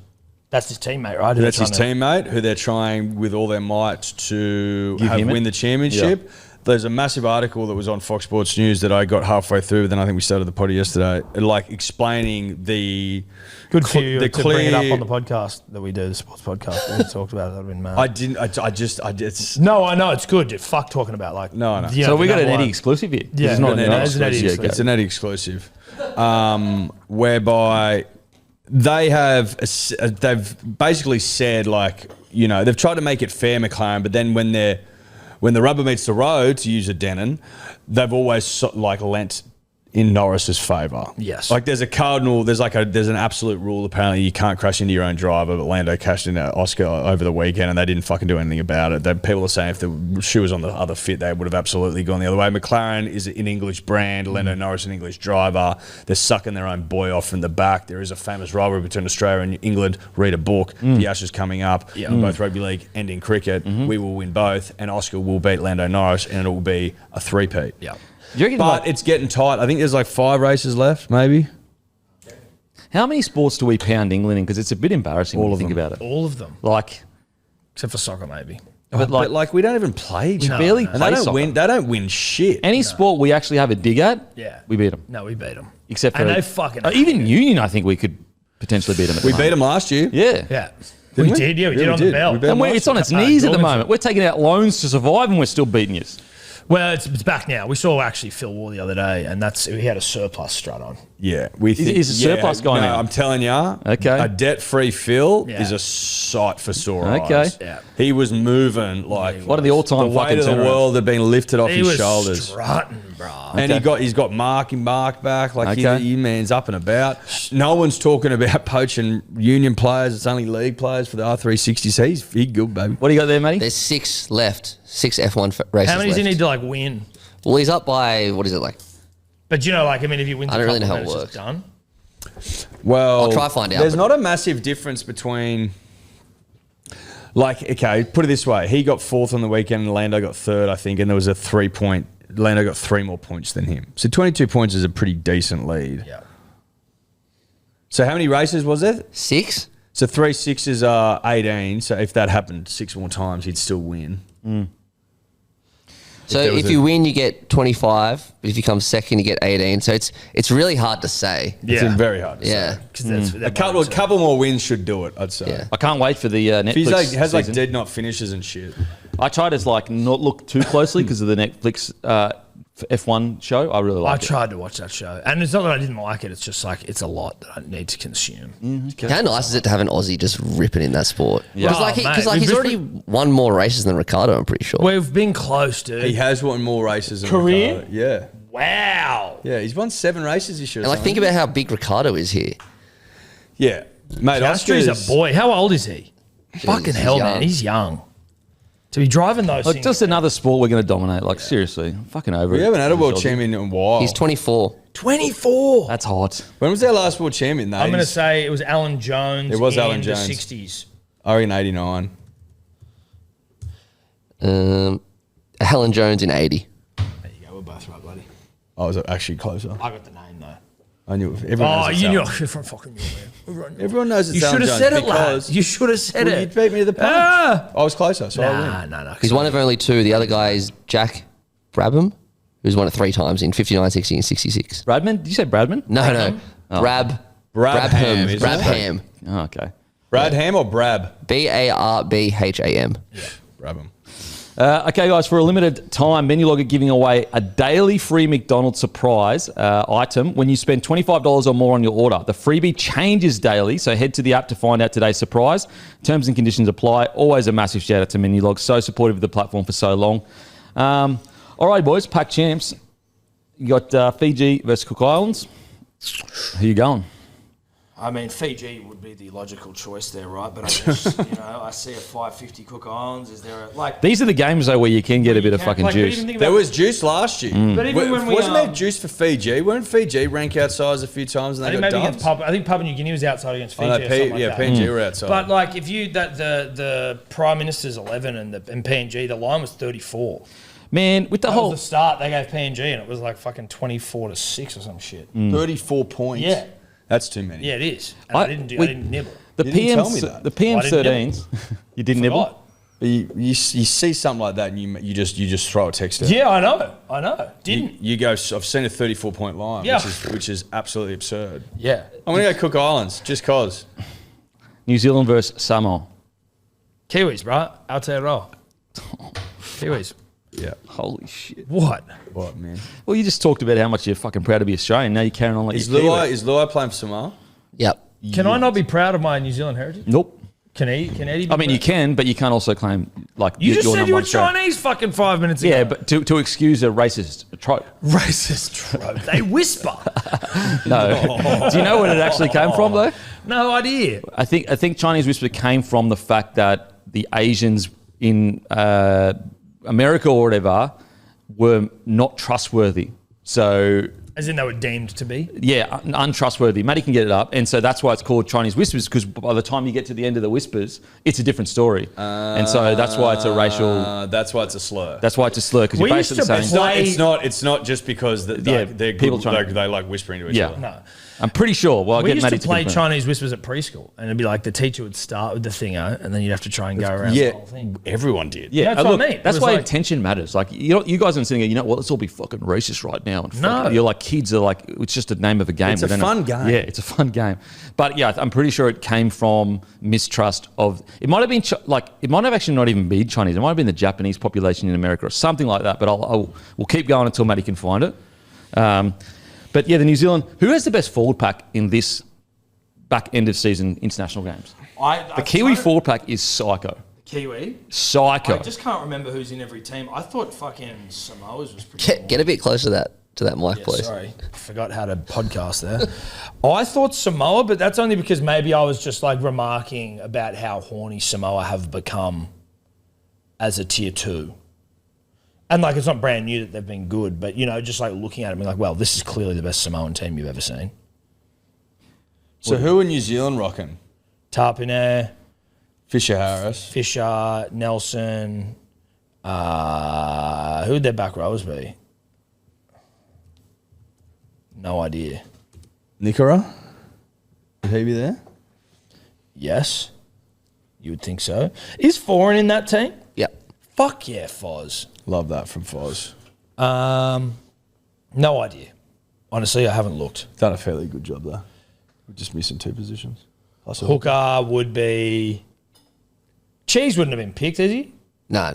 That's his teammate, right? That's his teammate, who they're trying with all their might to win the championship. Yeah. There's a massive article that was on Fox Sports News that I got halfway through, but then I think we started the potty yesterday, like explaining the... Good for you to bring it up on the podcast that we do, the sports podcast. We talked about it. That would have been mad. I didn't. I just. No, I know it's good. Fuck talking about like. No. So we got an Eddy exclusive here. Yeah, it's not an Eddy exclusive. It's an Eddy exclusive, whereby they've basically said, like, you know, they've tried to make it fair, McLaren, but then when the rubber meets the road, to use a Denon, they've always lent in Norris's favour. Yes. Like there's an absolute rule apparently you can't crash into your own driver, but Lando cashed into Oscar over the weekend and they didn't fucking do anything about it. People are saying if the shoe was on the other fit, they would have absolutely gone the other way. McLaren is an English brand, Lando Norris an English driver. They're sucking their own boy off from the back. There is a famous rivalry between Australia and England. Read a book. The Ashes coming up in both rugby league and in cricket. We will win both and Oscar will beat Lando Norris and it will be a three-peat. Yeah. But it's getting tight. I think there's like 5 races left, maybe. How many sports do we pound England in? Because it's a bit embarrassing when you think about it. All of them. Like, except for soccer, maybe. But like we don't even play each other. barely And play they don't soccer. win. They don't win shit. Any sport we actually have a dig at, we beat them. No, we beat them. Except for and they fucking even Union, I think we could potentially beat them. We beat them last year. Yeah. Yeah. Didn't We we? did, yeah. We Yeah, did we on did. the bell. We beat And it's on its knees at the moment. We're taking out loans to survive and we're still beating you. Well, it's back now. We saw actually Phil Ward the other day, and he had a surplus strut on. Yeah, we think Is a surplus guy now? I'm telling you, Okay. a debt-free Phil Yeah. is a sight for sore Okay. eyes. Yeah. He was moving like What are the all-time the weight fucking of the turnarounds? world had been lifted off He his was shoulders. strutting, bro. And he's got Mark back. Like Okay. he man's up and about. No one's talking about poaching Union players. It's only league players for the R360s. He's good, baby. What do you got there, matey? There's 6 left. 6 F1 races How many does he left. need to like win? Well, he's up by, what is it, like? But you know, like if he wins, I don't really know how it's it just done. Well, I'll try to find out, There's but- not a massive difference between. Like, okay, put it this way: he got 4th on the weekend, and Lando got 3rd, I think, and there was a 3-point. Lando got 3 more points than him, so 22 points is a pretty decent lead. Yeah. So how many races was it? 6? So 3 6s are 18. So if that happened 6 more times, he'd still win. So there was if you win, you get 25. But if you come second, you get 18. So it's really hard to say. It's very hard. To Yeah. say. 'Cause A couple more wins should do it. I'd say. Yeah. I can't wait for the Netflix If he has like season. dead not finishes and shit. I try to not look too closely because of the Netflix F1 show. I really I like it. tried to watch that show, and it's not that I didn't like it. It's just like it's a lot that I need to consume. How nice is it to have an Aussie just ripping in that sport? Yeah. Because Oh, mate, he's we've already won more races than Ricardo, I'm pretty sure. We've been close, dude. He has won more races than Career? Ricardo. Yeah. Wow. Yeah, he's won 7 races this year. And like, think about how big Ricardo is here. Yeah. Mate, Piastri's Oscar's a boy. How old is he? Fucking he's hell, young. man. He's young. To be driving those Like, things. just another sport we're going to dominate. Like, seriously. I'm fucking over it. We haven't had a world champion in a while. He's 24. 24. That's hot. When was our last world champion? I'm going to say it was Alan Jones. It was in Alan the Jones. 60s. I reckon 89. Helen Jones in 80. There you go. We're both right, buddy. I was actually closer. I got the name, though. I knew it. Everyone Oh, knows it's you knew. Alan. Everyone fucking knew, man. Everyone knows it's You Alan should have Jones said it, lad. because- You should have said Well, you it. beat me to the punch. Ah. I was closer, so I win. Nah. He's one of only 2. The other guy is Jack Brabham, who's won it 3 times in 59, 60, and 66. Bradman? Did you say Bradman? No. Brabham. Brabham, isn't it? Brabham. Oh, okay. Bradham or Brab? Barbham. Brabham. Okay, guys, for a limited time, Menulog are giving away a daily free McDonald's surprise item when you spend $25 or more on your order. The freebie changes daily, so head to the app to find out today's surprise. Terms and conditions apply. Always a massive shout out to Menulog. So supportive of the platform for so long. All right, boys, pack champs. You got Fiji versus Cook Islands. Who you going? I mean, Fiji would be the logical choice there, right? But I just, I see a 550 Cook Islands. Is there These are the games though where you can get a bit of fucking juice. There was juice last year. But even when wasn't there juice for Fiji? Weren't Fiji rank outside a few times and they got dumped? I think Papua New Guinea was outside against Fiji. PNG were outside. But if you the Prime Minister's 11 and PNG, the line was 34. Man, with the whole the start, they gave PNG and it was like fucking 24-6 or some shit. 34 points. Yeah. That's too many. Yeah, it is. And I didn't nibble. The You didn't tell me PMs, that. the PM13s. You didn't nibble. Forgot. But you see something like that and you just throw a text out. Yeah, I know. Didn't. You go, I've seen a 34-point line, Yeah. which is absolutely absurd. Yeah. I'm going to go Cook Islands, just cause. New Zealand versus Samoa. Kiwis, bro. Aotearoa. Kiwis. Yeah. Holy shit. What? What, man? Well, you just talked about how much you're fucking proud to be Australian. Now you're carrying on like Is you're Kiwi. Luai playing for Samoa? Yep. Can I not be proud of my New Zealand heritage? Nope. Can Eddie be I mean, you proud? can, but you can't also claim like You just you're said you were number one Australian. Chinese fucking 5 minutes ago. Yeah, but to excuse a racist trope. Racist trope. They whisper. No. Do you know where it actually came from though? No idea. I think Chinese whisper came from the fact that the Asians in America or whatever were not trustworthy. So As in they were deemed to be. yeah, untrustworthy. Matty can get it up, and so that's why it's called Chinese whispers. Because by the time you get to the end of the whispers, it's a different story, and so that's why it's a racial. That's why it's a slur. That's why it's a slur because you're We used basically to saying. It's not just because they're Yeah, good, people trying- they like whispering to each Yeah. other. No. I'm pretty sure. Well, I'll We get used Matty to play confirm. Chinese whispers at preschool, and it'd be like the teacher would start with the thingo, and then you'd have to try and go around the Yeah, whole thing. everyone did. Yeah, That's what I look, mean. It that's was why like- intention matters. Like you guys are sitting there, you know what? Let's all be fucking racist right now. And No. you're like kids are like it's just a name of a game. It's a We don't know. fun game. Yeah, it's a fun game. But yeah, I'm pretty sure it came from mistrust of. It might have been it might have actually not even been Chinese. It might have been the Japanese population in America or something like that. But we'll keep going until Matty can find it. But yeah, the New Zealand. Who has the best forward pack in this back end of season international games? The Kiwi forward pack is psycho. Kiwi. Psycho. I just can't remember who's in every team. I thought fucking Samoa's was pretty. Get a bit closer to that mic, Yeah, please. sorry, forgot how to podcast there. I thought Samoa, but that's only because maybe I was just like remarking about how horny Samoa have become as a tier 2. And like it's not brand new that they've been good, but just like looking at it and being like, well, this is clearly the best Samoan team you've ever seen. So who are New Zealand rocking? Tarpine, Fisher Harris. Fisher, Nelson. Who'd their back rowers be? No idea. Nikora? Would he be there? Yes, you would think so. Is Foreign in that team? Yep. Fuck yeah, Foz. Love that from Foz. No idea. Honestly, I haven't looked. Done a fairly good job there. We're just missing 2 positions. Plus a Hooker would be... Cheese wouldn't have been picked, is he? No.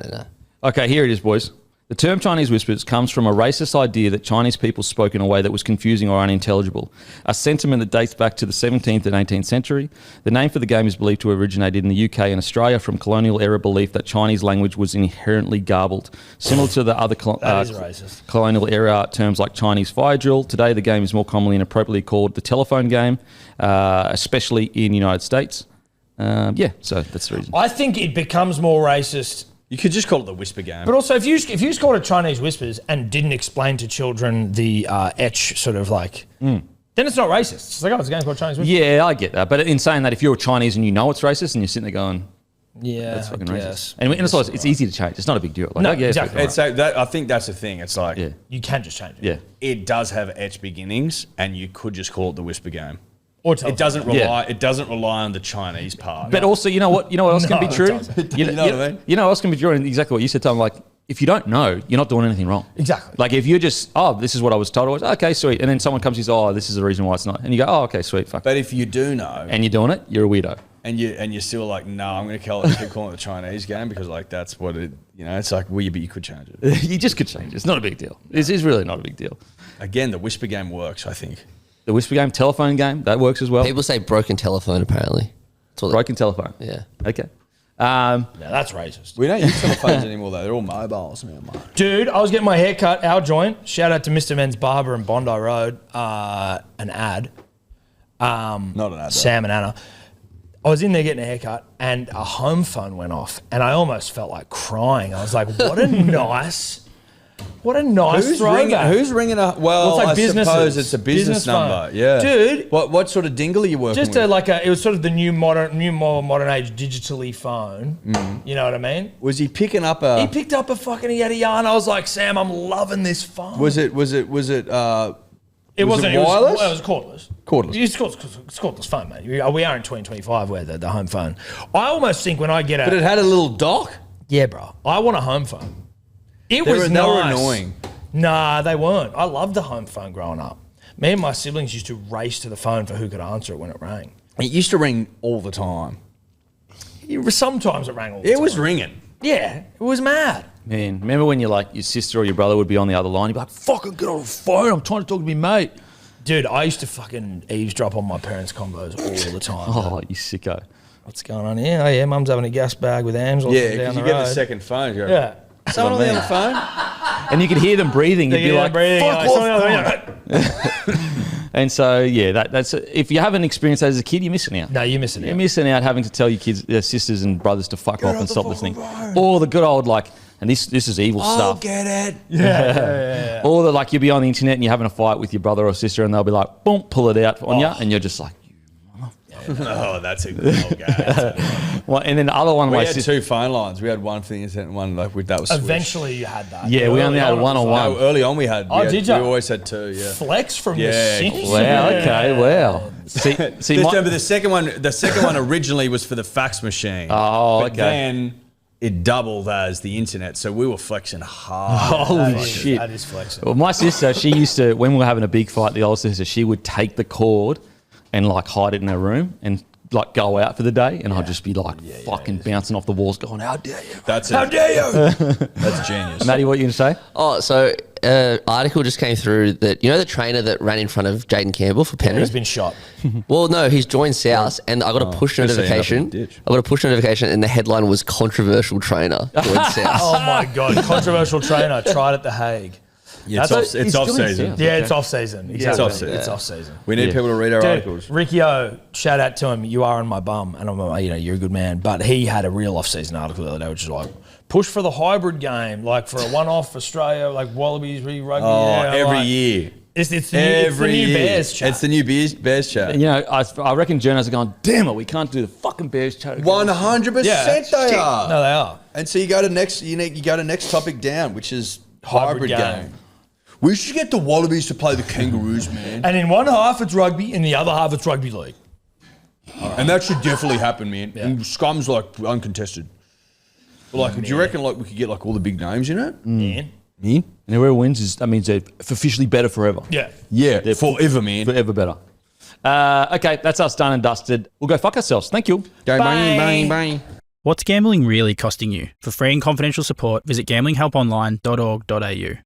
Okay, here it is, boys. The term Chinese whispers comes from a racist idea that Chinese people spoke in a way that was confusing or unintelligible, a sentiment that dates back to the 17th and 18th century. The name for the game is believed to have originated in the UK and Australia from colonial-era belief that Chinese language was inherently garbled. Similar to the other That is racist. colonial-era terms like Chinese fire drill, today the game is more commonly and appropriately called the telephone game, especially in the United States. So that's the reason. I think it becomes more racist. You could just call it the whisper game. But also, if you just called it Chinese whispers and didn't explain to children the etch sort of like, then it's not racist. It's like, oh, it's a game called Chinese whispers. Yeah, I get that. But in saying that, if you're Chinese and you know it's racist and you're sitting there going, Yeah, that's fucking I racist. guess. And it's easy to change. It's not a big deal. Like, No, oh, yeah, it's exactly. fucking right. I think that's the thing. It's like Yeah. You can just change it. Yeah. it does have etch beginnings, and you could just call it the whisper game. Or It doesn't rely. Yeah. It doesn't rely on the Chinese part. But also, you know what? You know what else can No, be it true? doesn't. You know what I mean? You know what else can be true? And exactly what you said, Tom. Like, if you don't know, you're not doing anything wrong. Exactly. Like, if you're just, oh, this is what I was told. I was, okay, sweet. And then someone comes and says, oh, this is the reason why it's not. And you go, oh, okay, sweet, fuck. But if you do know, And you're doing it, you're a weirdo. and you're still like, no, I'm going to keep calling it the Chinese game because like that's what it. It's like, well, you could change it. You just could change it. It's not a big deal. This is really not a big deal. Again, the whisper game works. I think The whisper game, telephone game, that works as well. People say broken telephone, apparently. That's what Broken telephone. Yeah. Okay. Yeah, that's racist. we don't use telephones anymore though. They're all mobiles now. Dude, I was getting my hair cut, our joint. Shout out to Mr. Men's Barber in Bondi Road. An ad. Not an ad. Though. Sam and Anna. I was in there getting a haircut and a home phone went off and I almost felt like crying. I was like, what a nice throwback. Who's ringing up? Well, It's like I businesses. suppose it's a business number. phone. Yeah, Dude. What sort of dingle are you working Just with? it was sort of the new more modern age digitally phone. You know what I mean? Was he picking up a? He picked up a fucking Eddy and I was like, Sam, I'm loving this phone. Was it? It wasn't wireless? It was cordless. Cordless. It's cordless phone, mate. We are in 2025 where the home phone. I almost think when I get But it had a little dock. yeah, bro. I want a home phone. They were nice. Annoying. Nah, they weren't. I loved the home phone growing up. Me and my siblings used to race to the phone for who could answer it when it rang. It used to ring all the time. Sometimes it rang all the time. It was ringing. Yeah, it was mad. Man, remember when your sister or your brother would be on the other line? You'd be like, fucking get on the phone. I'm trying to talk to me mate. Dude, I used to fucking eavesdrop on my parents' combos all the time. Oh, you sicko. What's going on here? Oh, yeah, mum's having a gas bag with Amsel Yeah, down because the you get road. the second phone. You go, Yeah. someone on the other phone. And you could hear them breathing. You'd be like, fuck off. And so, yeah, that's if you haven't experienced that as a kid, you're missing out. No, you're missing You're out. missing out having to tell your kids, their sisters and brothers to fuck off and stop listening. Or the good old and this is evil I'll stuff. get it. Yeah. Or you'll be on the internet and you're having a fight with your brother or sister and they'll be like, boom, pull it out on you, and you're just like, Oh, that's a good old guy. well, and then the other one, We my had sister. two phone lines. We had one for the internet and one that was switched. Eventually you had that. Yeah, we only had Early on, one on it was one. No, early on we had. Oh, did ya? We always had two. Yeah. like Flex from Yeah, the Simpsons. Wow, okay, wow. See, Just my, remember the second one originally was for the fax machine. Oh, but okay. then it doubled as the internet, so we were flexing hard. holy shit. That is flexing. Well, my sister, she used to, when we were having a big fight, the older sister, she would take the cord and hide it in her room and go out for the day, and I'd just be fucking bouncing off the walls, going, "How dare you? How dare you? That's genius. Matty, what you gonna say? Oh, so article just came through that, the trainer that ran in front of Jaden Campbell for He's Penrith? been shot. Well, no, he's joined South, and I got a push just so you end up in notification. the ditch. I got a push notification, and the headline was "Controversial Trainer joined South." Oh my God. Controversial trainer tried at The Hague. Yeah, That's it's off season. Yeah, it's off season. Exactly. off season. It's off season. We need people to read our articles. Ricky O, shout out to him. You are on my bum, and I'm, you're a good man. But he had a real off-season article the other day, which is push for the hybrid game, for a one-off Australia, Wallabies rugby. Oh, every year. It's the new Bears chat. It's the new Bears chat. I reckon journalists are going, "Damn it, we can't do the fucking Bears chat." 100% they are. No, they are. And so you go to next topic down, which is hybrid game. We should get the Wallabies to play the Kangaroos, man. And in one half it's rugby, in the other half it's rugby league. And that should definitely happen, man. Yeah. And Scum's uncontested. But do you reckon we could get all the big names in it? Man. Me? And whoever wins that means they're officially better forever. Yeah. Yeah, forever, man. Forever better. Okay, that's us done and dusted. We'll go fuck ourselves. Thank you. Go Bye. bang, bang, bang. What's gambling really costing you? For free and confidential support, visit gamblinghelponline.org.au.